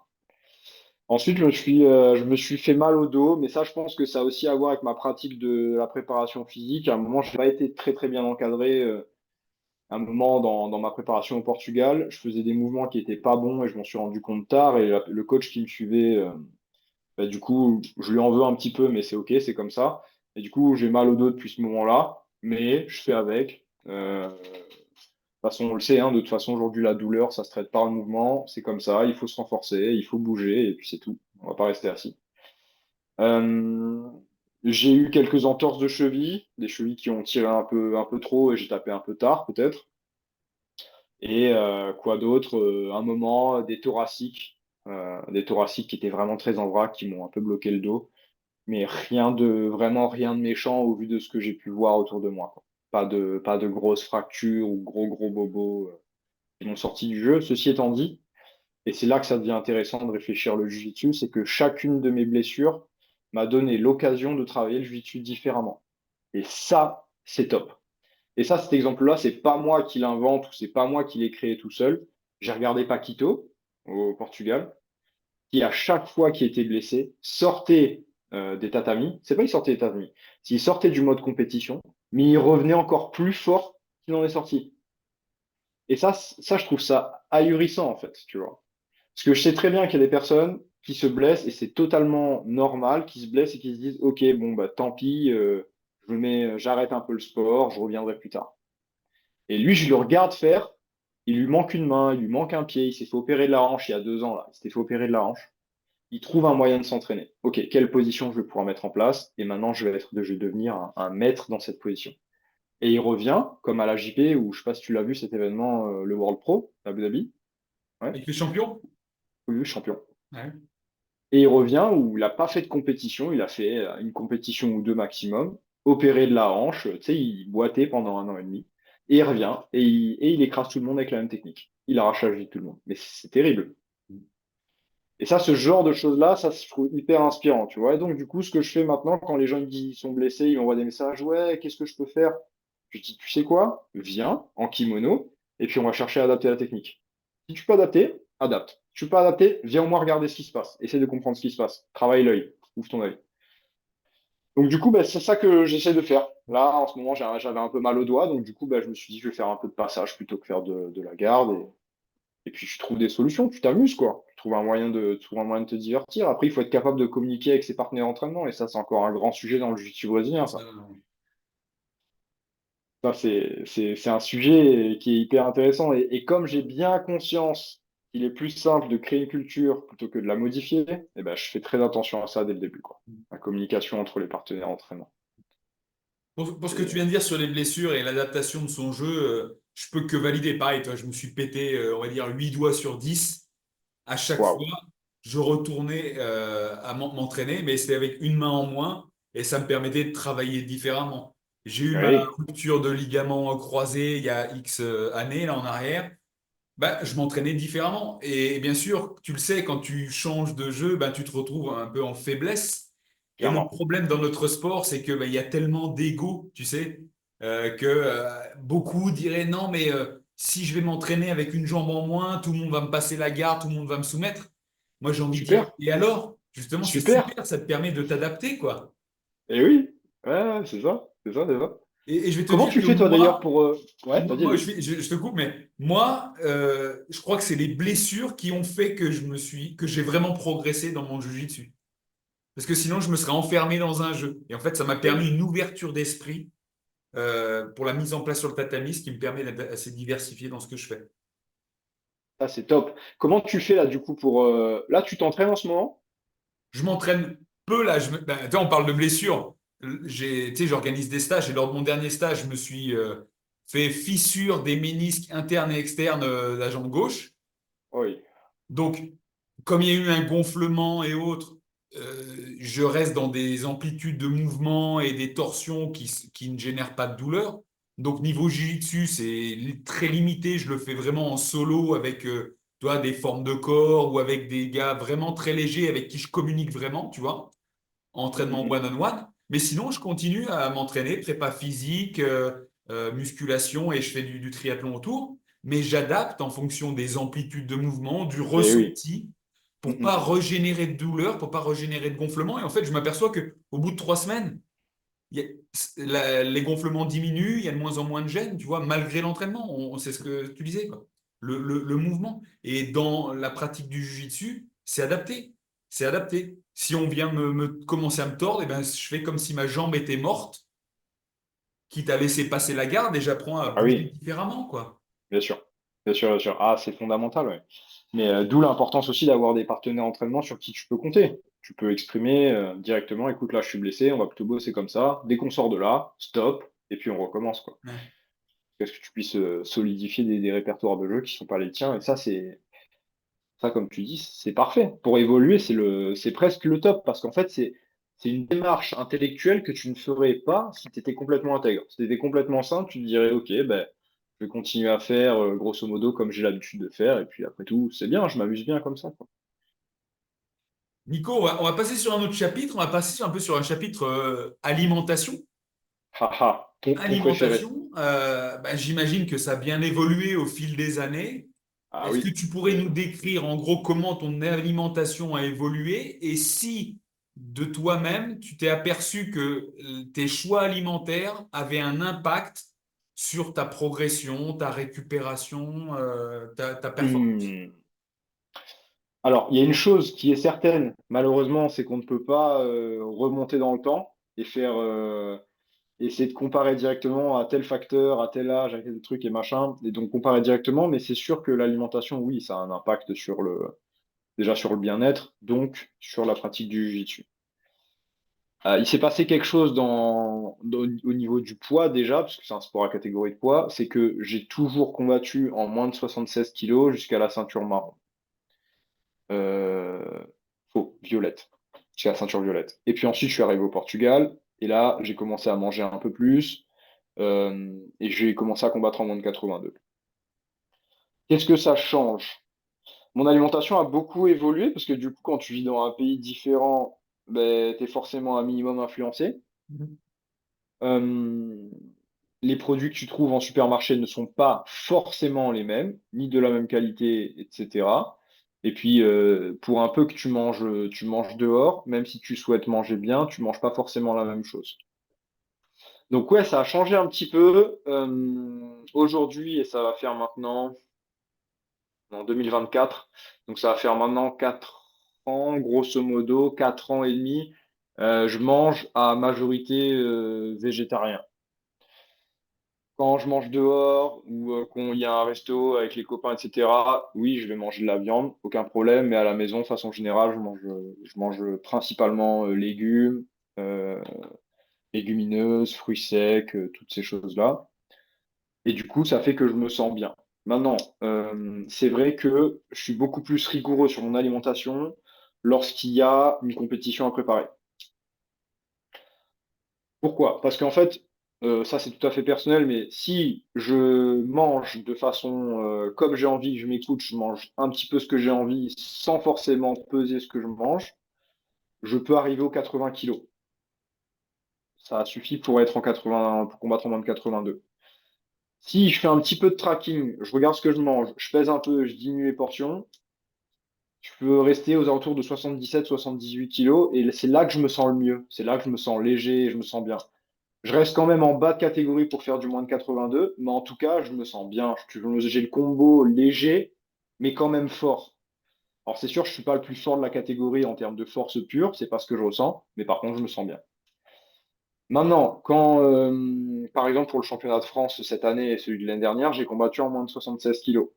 Ensuite, je me suis fait mal au dos, mais ça, je pense que ça a aussi à voir avec ma pratique de la préparation physique. À un moment, je n'ai pas été très, très bien encadré. À un moment, dans ma préparation au Portugal, je faisais des mouvements qui étaient pas bons et je m'en suis rendu compte tard. Et le coach qui me suivait, bah, du coup, je lui en veux un petit peu, mais c'est OK, c'est comme ça. Et du coup, j'ai mal au dos depuis ce moment-là, mais je fais avec. De toute façon, on le sait, hein, de toute façon, aujourd'hui, la douleur, ça se traite par le mouvement. C'est comme ça, il faut se renforcer, il faut bouger, et puis c'est tout. On va pas rester assis. Euh, j'ai eu quelques entorses de cheville, des chevilles qui ont tiré un peu trop et j'ai tapé un peu tard, peut-être. Et quoi d'autre? Un moment, des thoraciques qui étaient vraiment très en vrac, qui m'ont un peu bloqué le dos. Mais vraiment rien de méchant au vu de ce que j'ai pu voir autour de moi, quoi. Pas de grosses fractures ou gros bobos qui m'ont sorti du jeu. Ceci étant dit, et c'est là que ça devient intéressant de réfléchir le jiu-jitsu, c'est que chacune de mes blessures m'a donné l'occasion de travailler le jiu-jitsu différemment. Et ça, c'est top. Et ça, cet exemple-là, c'est pas moi qui l'invente ou c'est pas moi qui l'ai créé tout seul. J'ai regardé Paquito au Portugal, qui à chaque fois qu'il était blessé, sortait des tatamis. C'est pas il sortait des tatamis, s'il sortait du mode compétition, mais il revenait encore plus fort qu'il en est sorti. Et ça, je trouve ça ahurissant, en fait, tu vois. Parce que je sais très bien qu'il y a des personnes qui se blessent et c'est totalement normal, qui se blessent et qui se disent, OK, bon, bah, tant pis, j'arrête un peu le sport, je reviendrai plus tard. Et lui, je le regarde faire, il lui manque une main, il lui manque un pied, il s'est fait opérer de la hanche il y a 2 ans, là, il s'était fait opérer de la hanche. Il trouve un moyen de s'entraîner. OK, quelle position je vais pouvoir mettre en place? Et maintenant, je vais devenir un maître dans cette position. Et il revient, comme à la JP, où je sais pas si tu l'as vu, cet événement, le World Pro, à Abu Dhabi. Ouais, Avec les champions? oui, oui, champion. Ouais. Et il revient où il n'a pas fait de compétition, il a fait une compétition ou deux maximum, opéré de la hanche, tu sais, il boitait pendant 1 an et demi, et il revient et il écrase tout le monde avec la même technique. Il arrache la vie de tout le monde. Mais c'est terrible. Et ça, ce genre de choses-là, ça, je trouve hyper inspirant, tu vois. Et donc, du coup, ce que je fais maintenant, quand les gens ils me disent, ils sont blessés, ils m'envoient des messages, ouais, qu'est-ce que je peux faire? Je dis, tu sais quoi? Viens en kimono, et puis on va chercher à adapter la technique. Si tu peux adapter, adapte. Si tu peux pas adapter, viens au moins regarder ce qui se passe. Essaie de comprendre ce qui se passe. Travaille l'œil. Ouvre ton œil. Donc, du coup, bah, c'est ça que j'essaie de faire. Là, en ce moment, j'avais un peu mal au doigt, donc du coup, bah, je me suis dit, je vais faire un peu de passage plutôt que faire de la garde. Et puis, tu trouves des solutions, tu t'amuses, quoi. Tu trouves un moyen de te divertir. Après, il faut être capable de communiquer avec ses partenaires d'entraînement. Et ça, c'est encore un grand sujet dans le jiu-jitsu brésilien, ça. Ça, c'est un sujet qui est hyper intéressant. Et comme j'ai bien conscience qu'il est plus simple de créer une culture plutôt que de la modifier, eh ben, je fais très attention à ça dès le début, quoi. La communication entre les partenaires d'entraînement. Pour ce que tu Et- viens de dire sur les blessures et l'adaptation de son jeu, je peux que valider. Pareil, toi, je me suis pété, on va dire, 8 doigts sur 10. À chaque Waouh. fois, je retournais à m'entraîner, mais c'était avec une main en moins et ça me permettait de travailler différemment. J'ai eu ma Oui, rupture de ligament croisé il y a X années là en arrière. Bah, je m'entraînais différemment. Et bien sûr, tu le sais, quand tu changes de jeu, bah, tu te retrouves un peu en faiblesse. Et le clairement. problème dans notre sport, c'est que, bah, il y a tellement d'ego, tu sais, que beaucoup diraient non, mais si je vais m'entraîner avec une jambe en moins, tout le monde va me passer la garde, tout le monde va me soumettre. Moi, j'ai envie de dire, Super. et alors? Justement, c'est Super. super, ça te permet de t'adapter, quoi. Et oui. Ouais, c'est ça. C'est ça, c'est ça. Et je vais te Comment dire tu que fais, toi, d'ailleurs, moi, pour... Ouais, vas-y, moi, vas-y. je te coupe, mais moi, je crois que c'est les blessures qui ont fait que que j'ai vraiment progressé dans mon jiu-jitsu. Parce que sinon, je me serais enfermé dans un jeu. Et en fait, ça m'a Et permis oui. une ouverture d'esprit pour la mise en place sur le tatami, ce qui me permet d'être assez diversifié dans ce que je fais. Ça, c'est top. Comment tu fais, là, du coup, pour... Là, tu t'entraînes en ce moment? Je m'entraîne peu là. Ben, tu sais, on parle de blessures. Tu sais, j'organise des stages et lors de mon dernier stage, je me suis fait fissure des ménisques internes et externes de la jambe gauche. Oui. Donc, comme il y a eu un gonflement et autres, je reste dans des amplitudes de mouvement et des torsions qui ne génèrent pas de douleur. Donc, niveau jiu-jitsu, c'est très limité. Je le fais vraiment en solo avec tu vois, des formes de corps ou avec des gars vraiment très légers avec qui je communique vraiment, tu vois, en entraînement Mhm. one-on-one. Mais sinon, je continue à m'entraîner, prépa physique, musculation et je fais du triathlon autour. Mais j'adapte en fonction des amplitudes de mouvement, du Et oui. ressenti, pour Mhm. pas régénérer de douleur, pour pas régénérer de gonflement. Et en fait, je m'aperçois que au bout de 3 semaines, il y a- les gonflements diminuent, il y a de moins en moins de gêne, tu vois, malgré l'entraînement. C'est ce que tu disais, quoi. Le mouvement. Et dans la pratique du jiu-jitsu, c'est adapté. C'est adapté. Si on vient commencer à me tordre, eh ben, je fais comme si ma jambe était morte, quitte à laisser passer la garde et j'apprends à Ah bouger oui, différemment, quoi. bien sûr. Bien sûr, bien sûr. Ah, c'est fondamental, ouais. Mais d'où l'importance aussi d'avoir des partenaires d'entraînement sur qui tu peux compter. Tu peux exprimer directement, écoute, là, je suis blessé, on va plutôt bosser comme ça. Dès qu'on sort de là, stop, et puis on recommence, quoi. Ouais. Parce que tu puisses solidifier des répertoires de jeu qui sont pas les tiens. Et ça, comme tu dis, c'est parfait. Pour évoluer, c'est presque le top, parce qu'en fait, c'est une démarche intellectuelle que tu ne ferais pas si tu étais complètement intègre. Si tu étais complètement simple, tu te dirais, OK, ben, je vais continuer à faire grosso modo comme j'ai l'habitude de faire, et puis après tout, c'est bien, je m'amuse bien comme ça, quoi. Nico, on va passer sur un autre chapitre. On va passer un peu sur un chapitre alimentation. Haha, ton préféré. Alimentation, bah, j'imagine que ça a bien évolué au fil des années. Ah Est-ce que oui. tu pourrais nous décrire en gros comment ton alimentation a évolué et si de toi-même tu t'es aperçu que tes choix alimentaires avaient un impact sur ta progression, ta récupération, ta performance? Hmm. Alors, il y a une chose qui est certaine, malheureusement, c'est qu'on ne peut pas remonter dans le temps et faire essayer de comparer directement à tel facteur, à tel âge, à tel truc et machin, et donc comparer directement, mais c'est sûr que l'alimentation, oui, ça a un impact déjà sur le bien-être, donc sur la pratique du jiu-jitsu. Il s'est passé quelque chose au niveau du poids déjà, parce que c'est un sport à catégorie de poids, c'est que j'ai toujours combattu en moins de 76 kilos jusqu'à la ceinture marron. Euh, Faux, violette, jusqu'à la ceinture violette. Et puis ensuite, je suis arrivé au Portugal, et là, j'ai commencé à manger un peu plus, et j'ai commencé à combattre en moins de 82. Qu'est-ce que ça change? Mon alimentation a beaucoup évolué parce que du coup, quand tu vis dans un pays différent, ben, tu es forcément un minimum influencé. Mhm. Euh, les produits que tu trouves en supermarché ne sont pas forcément les mêmes, ni de la même qualité, etc. Et puis, pour un peu que tu manges dehors, même si tu souhaites manger bien, tu manges pas forcément la même chose. Donc ouais, ça a changé un petit peu. Aujourd'hui, et ça va faire maintenant, en 2024, donc ça va faire maintenant 4 ans, grosso modo, 4 ans et demi, je mange à majorité végétarien. Quand je mange dehors ou quand il y a un resto avec les copains, etc., oui, je vais manger de la viande, aucun problème, mais à la maison, de façon générale, je mange principalement légumes, euh, légumineuses, fruits secs, toutes ces choses-là. Et du coup, ça fait que je me sens bien. Maintenant, c'est vrai que je suis beaucoup plus rigoureux sur mon alimentation lorsqu'il y a une compétition à préparer. Pourquoi? Parce qu'en fait, ça c'est tout à fait personnel, mais si je mange de façon comme j'ai envie, je m'écoute, je mange un petit peu ce que j'ai envie sans forcément peser ce que je mange, je peux arriver aux 80 kilos. Ça suffit pour être en 80, pour combattre en moins de 82. Si je fais un petit peu de tracking, je regarde ce que je mange, je pèse un peu, je diminue les portions, je peux rester aux alentours de 77, 78 kilos, et c'est là que je me sens le mieux. C'est là que je me sens léger, et je me sens bien. Je reste quand même en bas de catégorie pour faire du moins de 82, mais en tout cas, je me sens bien. J'ai le combo léger, mais quand même fort. Alors c'est sûr, je suis pas le plus fort de la catégorie en termes de force pure, c'est pas ce que je ressens, mais par contre, je me sens bien. Maintenant, quand, par exemple, pour le championnat de France cette année et celui de l'année dernière, j'ai combattu en moins de 76 kilos.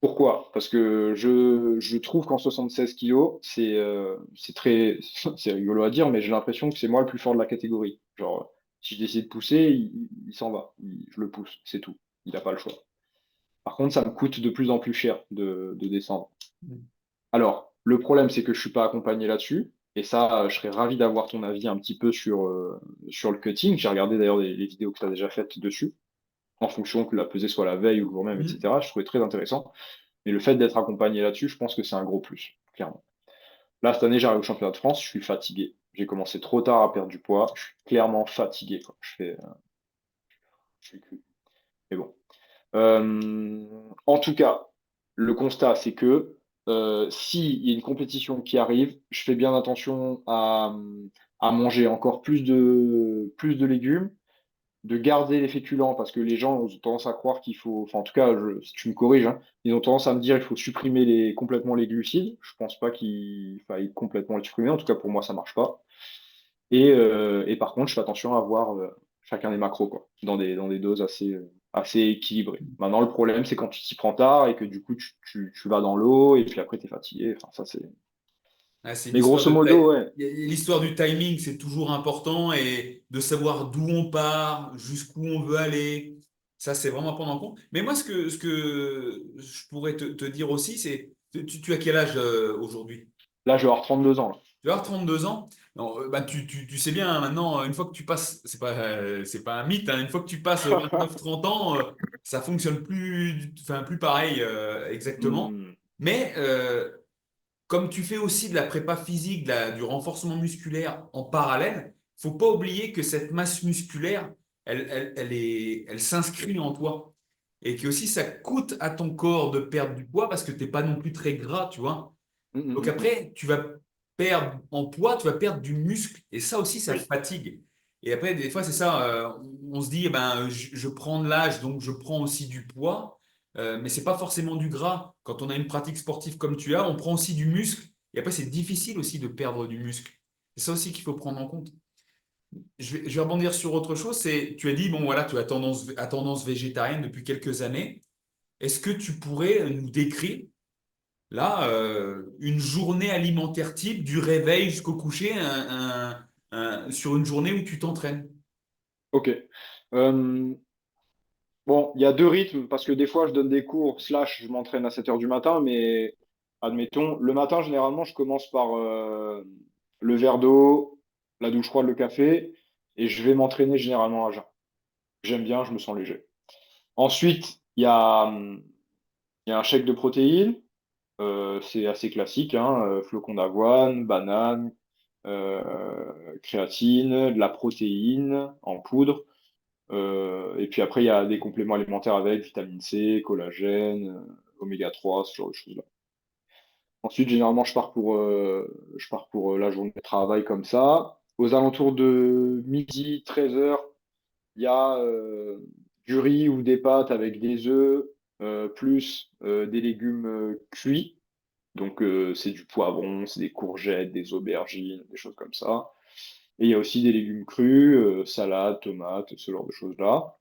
Pourquoi? Parce que je trouve qu'en 76 kilos, c'est très, c'est rigolo à dire, mais j'ai l'impression que c'est moi le plus fort de la catégorie. Genre, si je décide de pousser, il s'en va. Je le pousse, c'est tout. Il n'a pas le choix. Par contre, ça me coûte de plus en plus cher de descendre. Alors, le problème, c'est que je suis pas accompagné là-dessus. Et ça, je serais ravi d'avoir ton avis un petit peu sur le cutting. J'ai regardé d'ailleurs les vidéos que tu as déjà faites dessus, en fonction que la pesée soit la veille ou le jour même, Mhm. etc. Je trouvais très intéressant. Mais le fait d'être accompagné là-dessus, je pense que c'est un gros plus, clairement. Là, cette année, j'arrive au championnat de France, je suis fatigué. J'ai commencé trop tard à perdre du poids, je suis clairement fatigué, quoi. Je suis cru. Mais bon. En tout cas, le constat, c'est que s'il y a une compétition qui arrive, je fais bien attention à manger encore plus de légumes, de garder les féculents parce que les gens ont tendance à croire qu'il faut, enfin en tout cas, si tu me corriges, hein, ils ont tendance à me dire qu'il faut supprimer complètement les glucides. Je pense pas qu'il faille complètement les supprimer. En tout cas, pour moi, ça marche pas. Et par contre, je fais attention à avoir chacun des macros quoi, dans des doses assez équilibrées. Maintenant, le problème, c'est quand tu t'y prends tard et que du coup, tu vas dans l'eau et puis après, tu es fatigué. Enfin, ça, c'est. Ah, c'est Mais l'histoire grosso modo, ouais. l'histoire du timing, c'est toujours important et de savoir d'où on part, jusqu'où on veut aller. Ça, c'est vraiment à prendre en compte. Mais moi, ce que je pourrais te dire aussi, c'est, tu as quel âge aujourd'hui? Là, je vais avoir 32 ans. Là. Tu vas avoir 32 ans. Non, bah, tu sais bien hein, maintenant, une fois que tu passes, c'est pas un mythe, hein, une fois que tu passes 29-30 ans, ça fonctionne plus, enfin, plus pareil exactement. Hmm. Mais comme tu fais aussi de la prépa physique, du renforcement musculaire en parallèle, faut pas oublier que cette masse musculaire, elle s'inscrit en toi. Et que aussi ça coûte à ton corps de perdre du poids parce que tu n'es pas non plus très gras, tu vois. Hmm, hmm, Donc hmm, hmm. après, tu vas perdre en poids, tu vas perdre du muscle. Et ça aussi, ça Oui. fatigue. Et après, des fois, c'est ça, on se dit, eh ben, je prends de l'âge, donc je prends aussi du poids. Mais c'est pas forcément du gras. Quand on a une pratique sportive comme tu as, on prend aussi du muscle. Et après, c'est difficile aussi de perdre du muscle. C'est ça aussi qu'il faut prendre en compte. Je vais rebondir sur autre chose. C'est, tu as dit, bon, voilà, tu as tendance végétarienne depuis quelques années. Est-ce que tu pourrais nous décrire là, une journée alimentaire type, du réveil jusqu'au coucher, sur une journée où tu t'entraînes. Ok. Euh, bon, il y a deux rythmes parce que des fois, je donne des cours, slash, je m'entraîne à 7 heures du matin, mais admettons, le matin, généralement, je commence par le verre d'eau, la douche froide, le café, et je vais m'entraîner généralement à jeun. J'aime bien, je me sens léger. Ensuite, il y a Il y a un shake de protéines, c'est assez classique, hein, flocons d'avoine, banane, créatine, de la protéine en poudre. Et puis après, il y a des compléments alimentaires avec vitamine C, collagène, oméga 3, ce genre de choses-là. Ensuite, généralement, je pars pour la journée de travail comme ça. Aux alentours de midi, 13 heures, il y a du riz ou des pâtes avec des œufs, plus des légumes cuits. Donc, c'est du poivron, c'est des courgettes, des aubergines, des choses comme ça. Et il y a aussi des légumes crus, salade, tomates, ce genre de choses-là.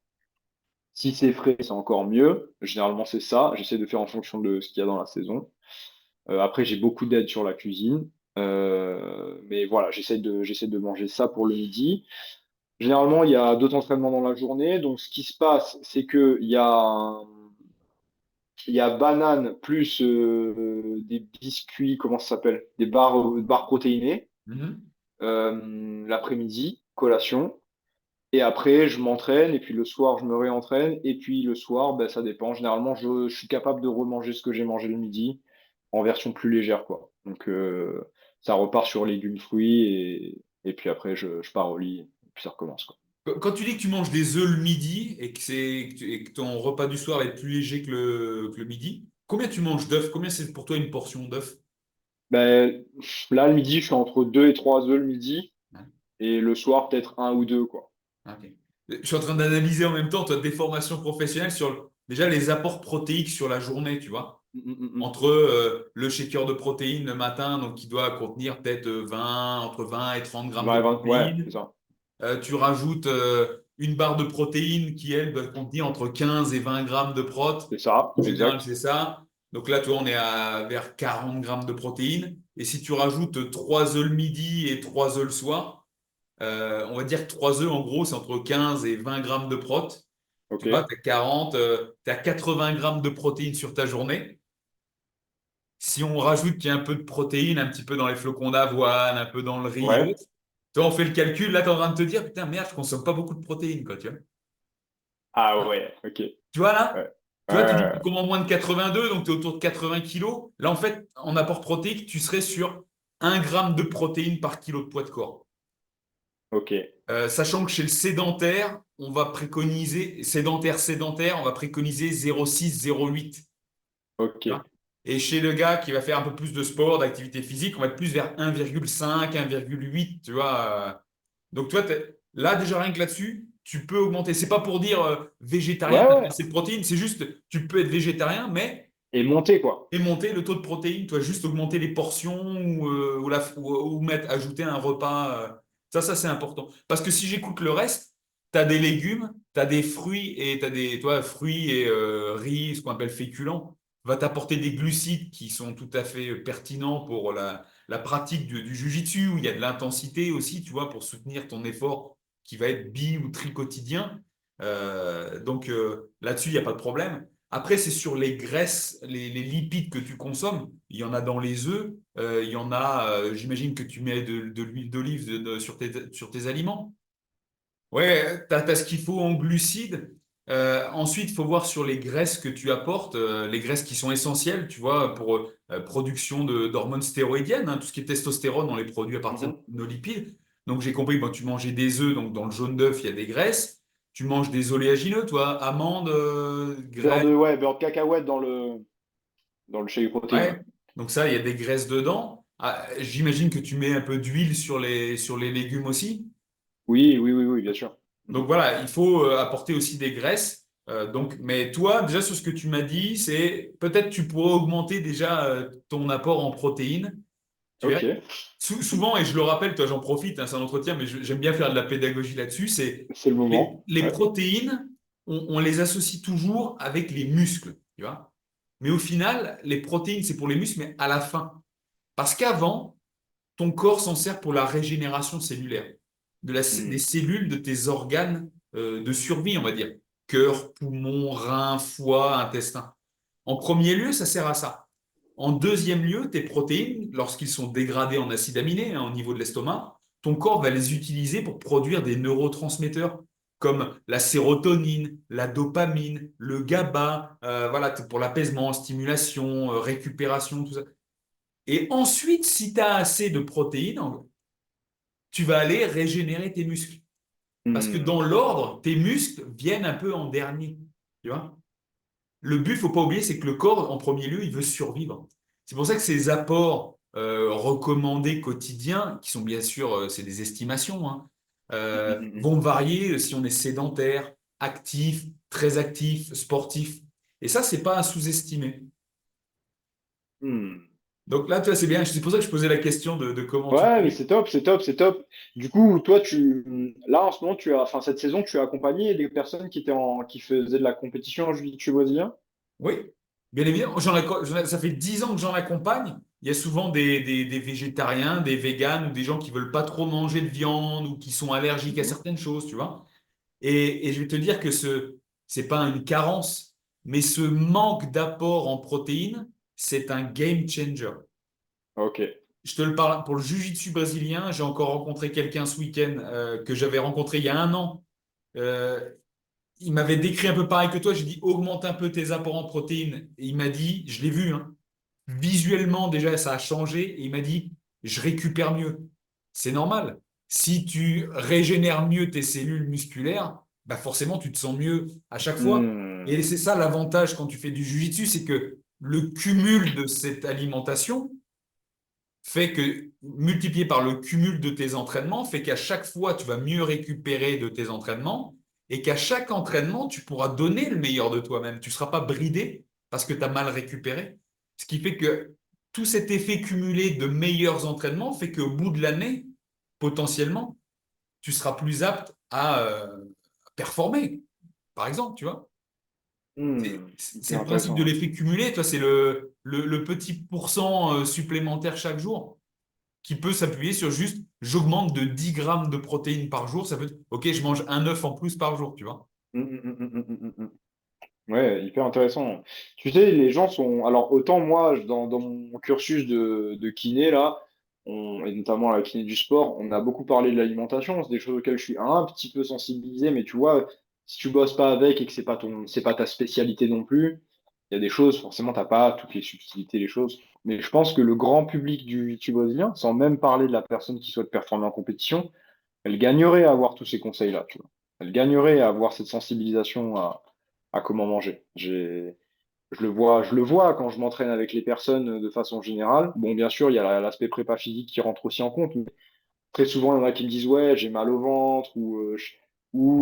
Si c'est frais, c'est encore mieux. Généralement, c'est ça. J'essaie de faire en fonction de ce qu'il y a dans la saison. Après, j'ai beaucoup d'aide sur la cuisine. Mais voilà, j'essaie de manger ça pour le midi. Généralement, il y a d'autres entraînements dans la journée. Donc, ce qui se passe, c'est que il y a banane plus des biscuits, comment ça s'appelle? Des barres protéinées Mhm. l'après-midi, collation. Et après, je m'entraîne, et puis le soir, je me réentraîne, et puis le soir, ben, ça dépend. Généralement, je suis capable de remanger ce que j'ai mangé le midi en version plus légère, quoi. Donc, ça repart sur légumes, fruits, et puis après, je pars au lit, et puis ça recommence, quoi. Quand tu dis que tu manges des œufs le midi et et que ton repas du soir est plus léger que le midi, combien tu manges d'œufs? Combien c'est pour toi une portion d'œufs? Ben, là, le midi, je suis entre 2 et 3 œufs le midi, Ouais. et le soir, peut-être un ou deux, quoi. Ok. Je suis en train d'analyser en même temps toi, des formations professionnelles sur déjà les apports protéiques sur la journée, tu vois. Mm, mm, mm, mm. Entre le shaker de protéines le matin, donc qui doit contenir peut-être 20, entre 20 et 30 grammes de Ouais, c'est protéines. ça. Tu rajoutes une barre de protéines qui, elle, doit contenir entre 15 et 20 grammes de prot. C'est ça, En général, exact. c'est ça. Donc là, tu vois, on est à vers 40 grammes de protéines. Et si tu rajoutes 3 œufs le midi et 3 œufs le soir, on va dire que 3 œufs, en gros, c'est entre 15 et 20 grammes de prot. Tu Ok. vois, tu as 40, tu as 80 grammes de protéines sur ta journée. Si on rajoute qu'il y a un peu de protéines, un petit peu dans les flocons d'avoine, un peu dans le riz et Ouais. autres, toi, on fait le calcul. Là, tu es en train de te dire, putain, merde, je consomme pas beaucoup de protéines, quoi, tu vois. Ah ouais, ok. Tu vois là? Ouais. Tu vois, tu dis que tu Ouais. commandes moins de 82, donc tu es autour de 80 kilos. Là, en fait, en apport protéique, tu serais sur 1 gramme de protéines par kilo de poids de corps. Ok. Sachant que chez le sédentaire, on va préconiser, sédentaire, on va préconiser 0,6, 0,8. Ok. Tu vois. Et chez le gars qui va faire un peu plus de sport, d'activité physique, on va être plus vers 1,5, 1,8, tu vois. Donc, toi, là, déjà, rien que là-dessus, tu peux augmenter. C'est pas pour dire végétarien, Ouais, tu as ouais. assez de protéines, c'est juste, tu peux être végétarien, mais Et monter, quoi. et monter le taux de protéines, toi, juste augmenter les portions ou mettre, ajouter un repas. Ça, c'est important. Parce que si j'écoute le reste, tu as des légumes, tu as des fruits et tu as des toi, fruits et riz, ce qu'on appelle féculents, va t'apporter des glucides qui sont tout à fait pertinents pour la pratique du jiu-jitsu, où il y a de l'intensité aussi, tu vois, pour soutenir ton effort qui va être ou tri-quotidien. Donc là-dessus, il n'y a pas de problème. Après, c'est sur les graisses, les lipides que tu consommes. Il y en a dans les œufs, il y en a, j'imagine que tu mets de l'huile d'olive sur tes aliments. Ouais, tu as ce qu'il faut en glucides. Ensuite, il faut voir sur les graisses que tu apportes, les graisses qui sont essentielles, tu vois, pour production d'hormones stéroïdiennes. Hein. Tout ce qui est testostérone, on les produit à partir de Mhm. nos lipides. Donc, j'ai compris, bon, tu mangeais des œufs, donc dans le jaune d'œuf, il y a des graisses. Tu manges des oléagineux, toi, amandes, graines. Beurre de cacahuète dans le shake protéine, ouais. Ouais. Donc ça, il y a des graisses dedans. Ah, j'imagine que tu mets un peu d'huile sur les légumes aussi. Oui, oui, oui, oui, bien sûr. Donc Mhm. voilà, il faut apporter aussi des graisses. Donc, mais toi, déjà sur ce que tu m'as dit, c'est peut-être tu pourrais augmenter déjà ton apport en protéines. Tu verras. Ok. Souvent, et je le rappelle, toi j'en profite, hein, c'est un entretien, mais j'aime bien faire de la pédagogie là-dessus, c'est C'est le moment. les Ouais. protéines, on les associe toujours avec les muscles. Tu vois. Mais au final, les protéines, c'est pour les muscles, mais à la fin. Parce qu'avant, ton corps s'en sert pour la régénération cellulaire des Mhm. cellules de tes organes de survie, on va dire. Cœur, poumon, rein, foie, intestin. En premier lieu, ça sert à ça. En deuxième lieu, tes protéines, lorsqu'ils sont dégradés en acides aminés hein, au niveau de l'estomac, ton corps va les utiliser pour produire des neurotransmetteurs comme la sérotonine, la dopamine, le GABA, voilà, pour l'apaisement, stimulation, récupération, tout ça. Et ensuite, si tu as assez de protéines, tu vas aller régénérer tes muscles. Parce que dans Hmm. l'ordre, tes muscles viennent un peu en dernier. Tu vois? Le but, il ne faut pas oublier, c'est que le corps, en premier lieu, il veut survivre. C'est pour ça que ces apports recommandés quotidiens, qui sont bien sûr, c'est des estimations, hein, vont varier si on est sédentaire, actif, très actif, sportif. Et ça, c'est pas à sous-estimer. Hmm. Donc là, tu vois, c'est bien. C'est pour ça que je posais la question de comment tu Ouais, mais fais. c'est top, c'est top, c'est top. Du coup, toi, là, en ce moment, enfin, cette saison, tu as accompagné des personnes qui faisaient de la compétition en jiu-jitsu brésilien? Oui, bien évidemment. Ça fait 10 ans que j'en accompagne. Il y a souvent des végétariens, des véganes ou des gens qui veulent pas trop manger de viande ou qui sont allergiques à Mhm. certaines choses, tu vois. Et je vais te dire que c'est pas une carence, mais ce manque d'apport en protéines, c'est un game changer. Ok. Je te le parle pour le jiu-jitsu brésilien. J'ai encore rencontré quelqu'un ce week-end que j'avais rencontré il y a un an. Euh, il m'avait décrit un peu pareil que toi. J'ai dit augmente un peu tes apports en protéines. Et il m'a dit, je l'ai vu, hein, visuellement déjà ça a changé. Et il m'a dit, je récupère mieux. C'est normal. Si tu régénères mieux tes cellules musculaires, bah forcément tu te sens mieux à chaque fois. Et Hmm. c'est ça l'avantage quand tu fais du jiu-jitsu, c'est que le cumul de cette alimentation fait que, multiplié par le cumul de tes entraînements, fait qu'à chaque fois, tu vas mieux récupérer de tes entraînements et qu'à chaque entraînement, tu pourras donner le meilleur de toi-même. Tu ne seras pas bridé parce que tu as mal récupéré. Ce qui fait que tout cet effet cumulé de meilleurs entraînements fait qu'au bout de l'année, potentiellement, tu seras plus apte à performer, par exemple, tu vois. Hmm. C'est Hyper le principe de intéressant. l'effet cumulé, toi, c'est le petit pourcent supplémentaire chaque jour qui peut s'appuyer sur juste j'augmente de 10 grammes de protéines par jour. Ça peut être OK, je mange un œuf en plus par jour, tu vois. Hmm, Ouais, hyper intéressant. Tu sais, les gens sont. Alors, autant moi, dans mon cursus de kiné, là, et notamment la kiné du sport, on a beaucoup parlé de l'alimentation. C'est des choses auxquelles je suis un petit peu sensibilisé, mais tu vois, si tu bosses pas avec et que c'est pas ta spécialité non plus, il y a des choses, forcément, t'as pas toutes les subtilités, les choses. Mais je pense que le grand public du YouTube brésilien, sans même parler de la personne qui souhaite performer en compétition, elle gagnerait à avoir tous ces conseils-là, tu vois. Elle gagnerait à avoir cette sensibilisation à comment manger. Je le vois quand je m'entraîne avec les personnes de façon générale. Bon, bien sûr, il y a l'aspect prépa physique qui rentre aussi en compte, mais très souvent, il y en a qui me disent, ouais, j'ai mal au ventre, ou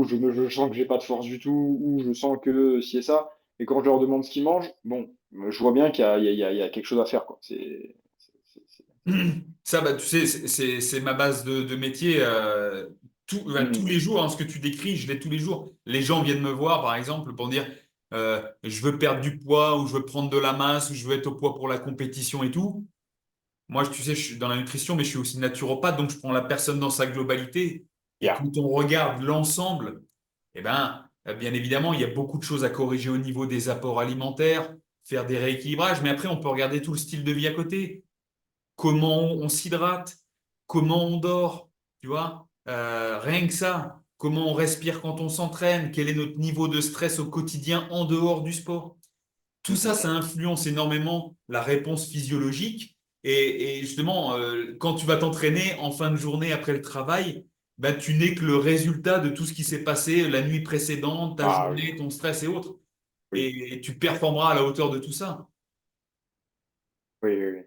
je sens que j'ai pas de force du tout, ou je sens que ci et ça. Et quand je leur demande ce qu'ils mangent, bon, je vois bien qu'il y a, il y a quelque chose à faire, quoi. Ça, bah, tu sais, c'est ma base de métier. Tous les Mhm. jours, hein, ce que tu décris, je l'ai tous les jours. Les gens viennent me voir, par exemple, pour dire je veux perdre du poids, ou je veux prendre de la masse, ou je veux être au poids pour la compétition et tout. Moi, tu sais, je suis dans la nutrition, mais je suis aussi naturopathe, donc je prends la personne dans sa globalité. Et Yeah. quand on regarde l'ensemble, eh ben, bien évidemment, il y a beaucoup de choses à corriger au niveau des apports alimentaires, faire des rééquilibrages, mais après, on peut regarder tout le style de vie à côté. Comment on s'hydrate, comment on dort, tu vois, rien que ça. Comment on respire quand on s'entraîne, quel est notre niveau de stress au quotidien en dehors du sport. Tout ça, Mhm. ça influence énormément la réponse physiologique. Et justement, quand tu vas t'entraîner en fin de journée après le travail, bah, tu n'es que le résultat de tout ce qui s'est passé la nuit précédente, ta Ah oui, journée, ton stress et autres. oui. Et tu performeras à la hauteur de tout ça. Oui, oui, oui.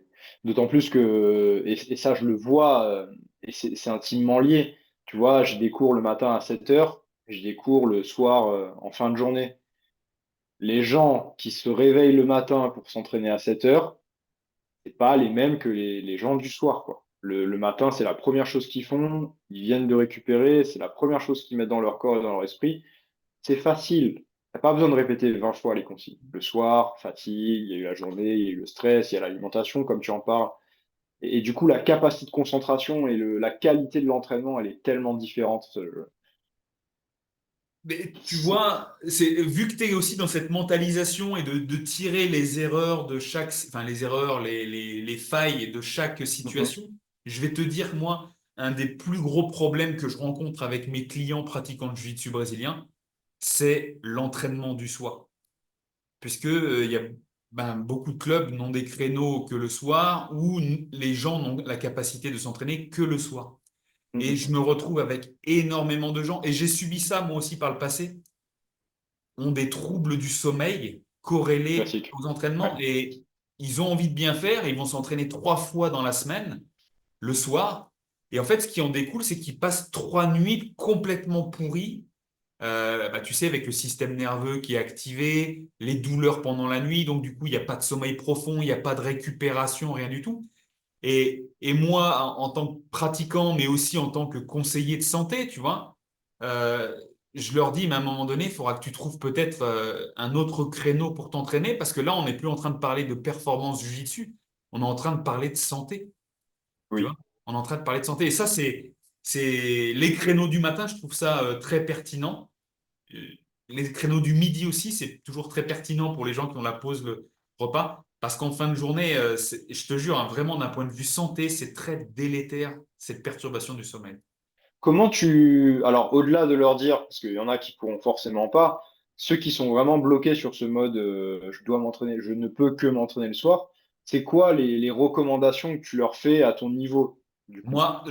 D'autant plus que, et ça je le vois, et c'est intimement lié. Tu vois, j'ai des cours le matin à 7 heures, j'ai des cours le soir en fin de journée. Les gens qui se réveillent le matin pour s'entraîner à 7 heures, c'est pas les mêmes que les gens du soir, quoi. Le matin, c'est la première chose qu'ils font, ils viennent de récupérer, c'est la première chose qu'ils mettent dans leur corps et dans leur esprit. C'est facile. T'as pas besoin de répéter 20 fois les consignes. Le soir, fatigue, il y a eu la journée, il y a eu le stress, il y a l'alimentation, comme tu en parles. Et du coup, la capacité de concentration et la qualité de l'entraînement, elle est tellement différente. Mais tu vois, vu que tu es aussi dans cette mentalisation et de tirer les erreurs de chaque, enfin les erreurs, les failles de chaque Mhm. situation, je vais te dire, moi, un des plus gros problèmes que je rencontre avec mes clients pratiquants de jiu-jitsu brésilien, c'est l'entraînement du soir. Puisque il y a beaucoup de clubs n'ont des créneaux que le soir où les gens n'ont la capacité de s'entraîner que le soir. Et je Mhm. me retrouve avec énormément de gens, et j'ai subi ça moi aussi par le passé, ont des troubles du sommeil corrélés Classique. aux Ouais. entraînements et ils ont envie de bien faire, ils vont s'entraîner 3 fois dans la semaine, le soir. Et en fait, ce qui en découle, c'est qu'ils passent 3 nuits complètement pourries. Tu sais, avec le système nerveux qui est activé, les douleurs pendant la nuit, donc du coup, il n'y a pas de sommeil profond, il n'y a pas de récupération, rien du tout. Et moi, en tant que pratiquant, mais aussi en tant que conseiller de santé, tu vois, euh, je leur dis, mais à un moment donné, il faudra que tu trouves peut-être un autre créneau pour t'entraîner, parce que là, on n'est plus en train de parler de performance jiu-jitsu, on est en train de parler de santé, tu vois. Oui. On est en train de parler de santé. Et ça, c'est les créneaux du matin, je trouve ça très pertinent. Euh, Les créneaux du midi aussi, c'est toujours très pertinent pour les gens qui ont la pause le repas. Parce qu'en fin de journée, je te jure, hein, vraiment d'un point de vue santé, c'est très délétère, cette perturbation du sommeil. Comment tu... Alors, au-delà de leur dire, parce qu'il y en a qui pourront forcément pas, ceux qui sont vraiment bloqués sur ce mode je dois m'entraîner, je ne peux que m'entraîner le soir, c'est quoi les recommandations que tu leur fais à ton niveau, du coup? Moi,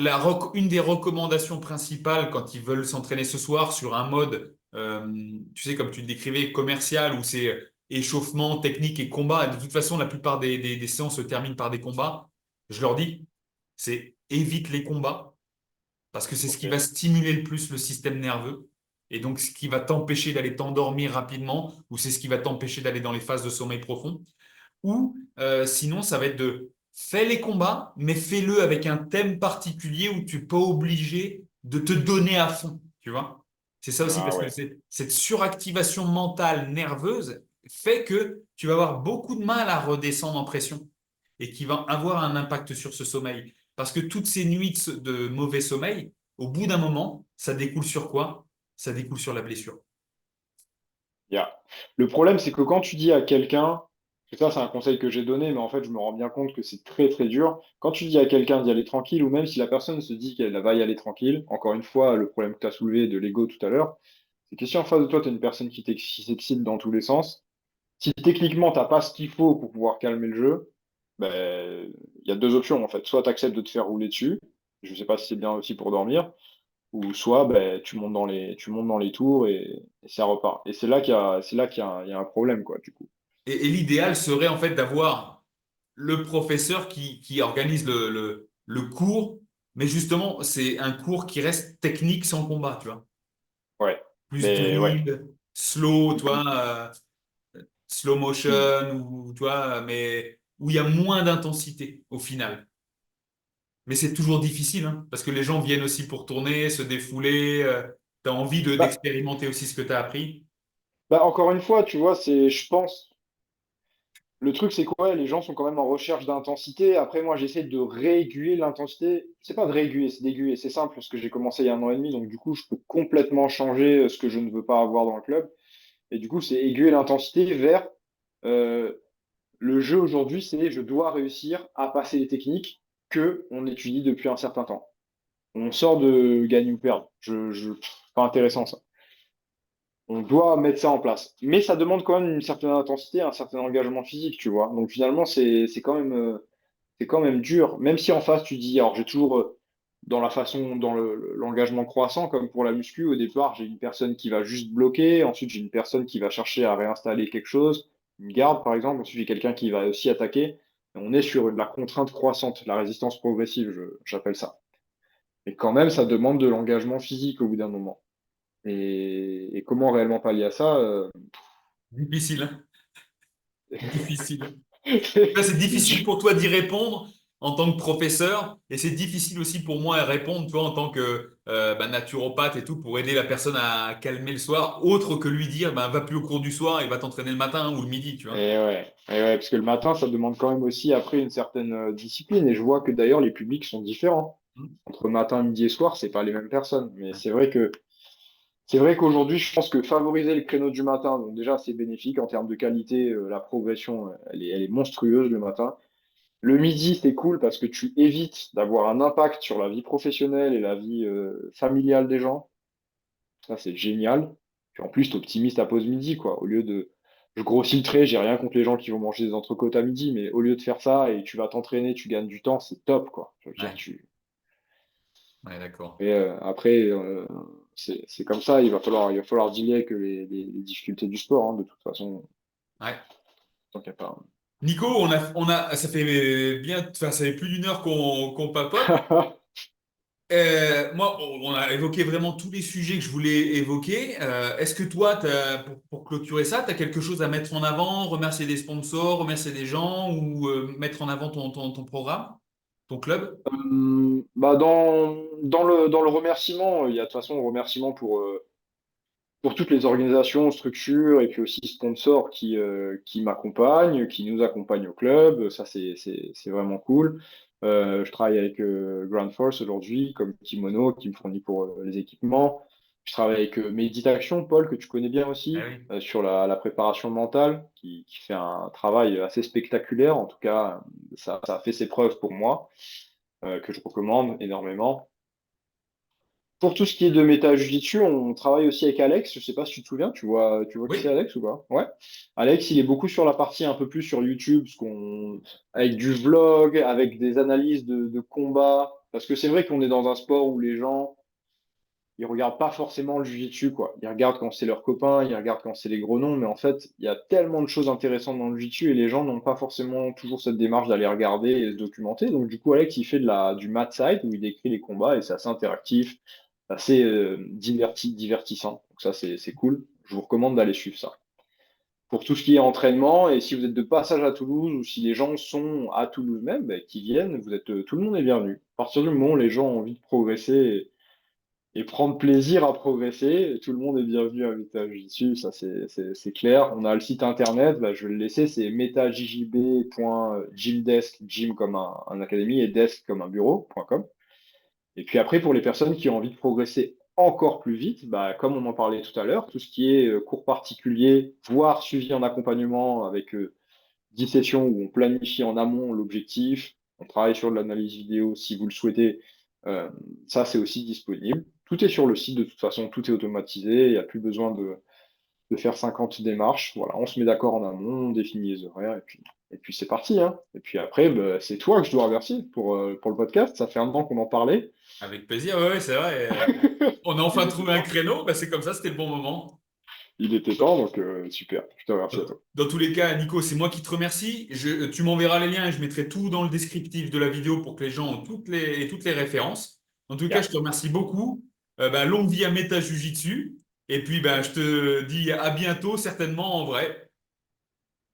une des recommandations principales quand ils veulent s'entraîner ce soir sur un mode, tu sais, comme tu le décrivais, commercial, où c'est échauffement, technique et combat, et de toute façon, la plupart des séances se terminent par des combats, je leur dis, c'est évite les combats parce que c'est ce Ok. qui va stimuler le plus le système nerveux et donc ce qui va t'empêcher d'aller t'endormir rapidement ou c'est ce qui va t'empêcher d'aller dans les phases de sommeil profond. Ou sinon, ça va être de fais les combats, mais fais-le avec un thème particulier où tu n'es pas obligé de te donner à fond, tu vois. C'est ça aussi Ah parce que ouais. cette suractivation mentale nerveuse fait que tu vas avoir beaucoup de mal à redescendre en pression et qui va avoir un impact sur ce sommeil. Parce que toutes ces nuits de mauvais sommeil, au bout d'un moment, ça découle sur quoi? Ça découle sur la blessure. Yeah. Le problème, c'est que quand tu dis à quelqu'un, et ça c'est un conseil que j'ai donné, mais en fait je me rends bien compte que c'est très très dur, quand tu dis à quelqu'un d'y aller tranquille, ou même si la personne se dit qu'elle va y aller tranquille, encore une fois, le problème que tu as soulevé de l'ego tout à l'heure, c'est que si en face de toi, tu as une personne qui s'excite dans tous les sens, si techniquement t'as pas ce qu'il faut pour pouvoir calmer le jeu, ben, il y a deux options en fait. Soit tu acceptes de te faire rouler dessus, je sais pas si c'est bien aussi pour dormir, ou soit ben, tu montes dans les tours et ça repart. Et c'est là il y a un problème, quoi, du coup. Et l'idéal serait en fait d'avoir le professeur qui organise le cours, mais justement, c'est un cours qui reste technique sans combat, tu vois. Ouais. Plus Mais ouais. drill, slow, tu Mhm. vois, slow motion, Mhm. ou tu vois, mais où il y a moins d'intensité au final. Mais c'est toujours difficile, hein, parce que les gens viennent aussi pour tourner, se défouler, tu as envie Bah, d'expérimenter aussi ce que tu as appris. encore une fois, tu vois, je pense, le truc, c'est quoi? Les gens sont quand même en recherche d'intensité. Après, moi, j'essaie de réguler l'intensité. C'est pas de réguler, c'est d'aiguiller. C'est simple parce que j'ai commencé il y a un an et demi, donc du coup, je peux complètement changer ce que je ne veux pas avoir dans le club. Et du coup, c'est aiguiller l'intensité vers euh, le jeu aujourd'hui, c'est je dois réussir à passer les techniques que on étudie depuis un certain temps. On sort de gagne ou perdre. Pas intéressant ça. On doit mettre ça en place. Mais ça demande quand même une certaine intensité, un certain engagement physique, tu vois. Donc finalement, c'est quand même dur. Même si en face, tu dis, alors j'ai toujours dans la façon, dans l'engagement croissant, comme pour la muscu, au départ, j'ai une personne qui va juste bloquer, ensuite j'ai une personne qui va chercher à réinstaller quelque chose, une garde par exemple, ensuite j'ai quelqu'un qui va aussi attaquer. Et on est sur de la contrainte croissante, la résistance progressive, j'appelle ça. Et quand même, ça demande de l'engagement physique au bout d'un moment. Et comment réellement pallier à ça Difficile, hein. Difficile. Là, c'est c'est difficile dur. pour toi d'y répondre en tant que professeur, et c'est difficile aussi pour moi à répondre, toi, en tant que naturopathe et tout, pour aider la personne à calmer le soir, autre que lui dire, va plus au cours du soir et va t'entraîner le matin ou le midi, tu vois. Et ouais, parce que le matin, ça demande quand même aussi après une certaine discipline. Et je vois que d'ailleurs, les publics sont différents. Entre matin, midi et soir, c'est pas les mêmes personnes. Mais c'est vrai qu'aujourd'hui, je pense que favoriser le créneau du matin, donc déjà, c'est bénéfique en termes de qualité. La progression, elle est monstrueuse le matin. Le midi, c'est cool parce que tu évites d'avoir un impact sur la vie professionnelle et la vie familiale des gens. Ça, c'est génial. Puis en plus, tu optimises ta pause midi, quoi. Au lieu de. Je grossis le trait, j'ai rien contre les gens qui vont manger des entrecôtes à midi, mais au lieu de faire ça et tu vas t'entraîner, tu gagnes du temps, c'est top, quoi. Je veux dire, Ouais, ouais, d'accord. Et après, c'est comme ça, il va falloir dealer avec les difficultés du sport, hein, de toute façon, Ouais. tant qu'il n'y a pas. Nico, ça fait bien, enfin, ça fait plus d'une heure qu'on papote. Moi, on a évoqué vraiment tous les sujets que je voulais évoquer. Est-ce que toi, pour clôturer ça, tu as quelque chose à mettre en avant, remercier des sponsors, remercier des gens ou mettre en avant ton programme, ton club? Bah dans le remerciement, il y a de toute façon le remerciement pour toutes les organisations, structures et puis aussi sponsors qui m'accompagnent, qui nous accompagnent au club. Ça, c'est vraiment cool. Je travaille avec Ground Force aujourd'hui comme kimono qui me fournit pour les équipements. Je travaille avec Méditation, Paul, que tu connais bien Ah aussi, oui. sur la préparation mentale, qui fait un travail assez spectaculaire. En tout cas, ça a fait ses preuves pour moi, que je recommande énormément. Pour tout ce qui est de méta jiu on travaille aussi avec Alex. Je sais pas si tu te souviens, tu vois qui c'est Oui. Alex ou pas? Ouais. Alex, il est beaucoup sur la partie un peu plus sur YouTube, avec du vlog, avec des analyses de combats. Parce que c'est vrai qu'on est dans un sport où les gens, ils regardent pas forcément le jiu quoi. Ils regardent quand c'est leurs copains, ils regardent quand c'est les gros noms, mais en fait, il y a tellement de choses intéressantes dans le jiu et les gens n'ont pas forcément toujours cette démarche d'aller regarder et se documenter. Donc du coup, Alex, il fait du mat site où il décrit les combats et c'est assez interactif, assez divertissant. Donc ça, c'est cool. Je vous recommande d'aller suivre ça. Pour tout ce qui est entraînement, et si vous êtes de passage à Toulouse ou si les gens sont à Toulouse même, ben, qui viennent, tout le monde est bienvenu. À partir du moment où les gens ont envie de progresser et prendre plaisir à progresser. Tout le monde est bienvenu à MetaJJitsu, ça c'est clair. On a le site internet, bah, je vais le laisser, c'est metajjb.gymdesk, gym comme un académie et desk comme un bureau.com. Et puis après, pour les personnes qui ont envie de progresser encore plus vite, bah, comme on en parlait tout à l'heure, tout ce qui est cours particuliers, voire suivi en accompagnement avec 10 sessions où on planifie en amont l'objectif, on travaille sur de l'analyse vidéo si vous le souhaitez, euh, ça c'est aussi disponible. Tout est sur le site de toute façon, tout est automatisé, il n'y a plus besoin de faire 50 démarches. Voilà, on se met d'accord en amont, on définit les horaires et puis c'est parti, hein. Et puis après, bah, c'est toi que je dois remercier pour le podcast. Ça fait un an qu'on en parlait. Avec plaisir, ouais, ouais, c'est vrai. On a enfin Il était trouvé un temps. créneau, bah, c'est comme ça, c'était le bon moment. Il était temps, donc super. Je te remercie à toi. Dans tous les cas, Nico, c'est moi qui te remercie. Tu m'enverras les liens et je mettrai tout dans le descriptif de la vidéo pour que les gens ont toutes les références. En tout cas, Yeah, je te remercie beaucoup. Longue vie à Meta Jiu-Jitsu. Et puis, je te dis à bientôt, certainement en vrai.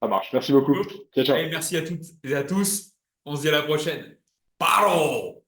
ça marche. Merci beaucoup. Nico, Ciao, ciao. allez, merci à toutes et à tous. On se dit à la prochaine. Paro!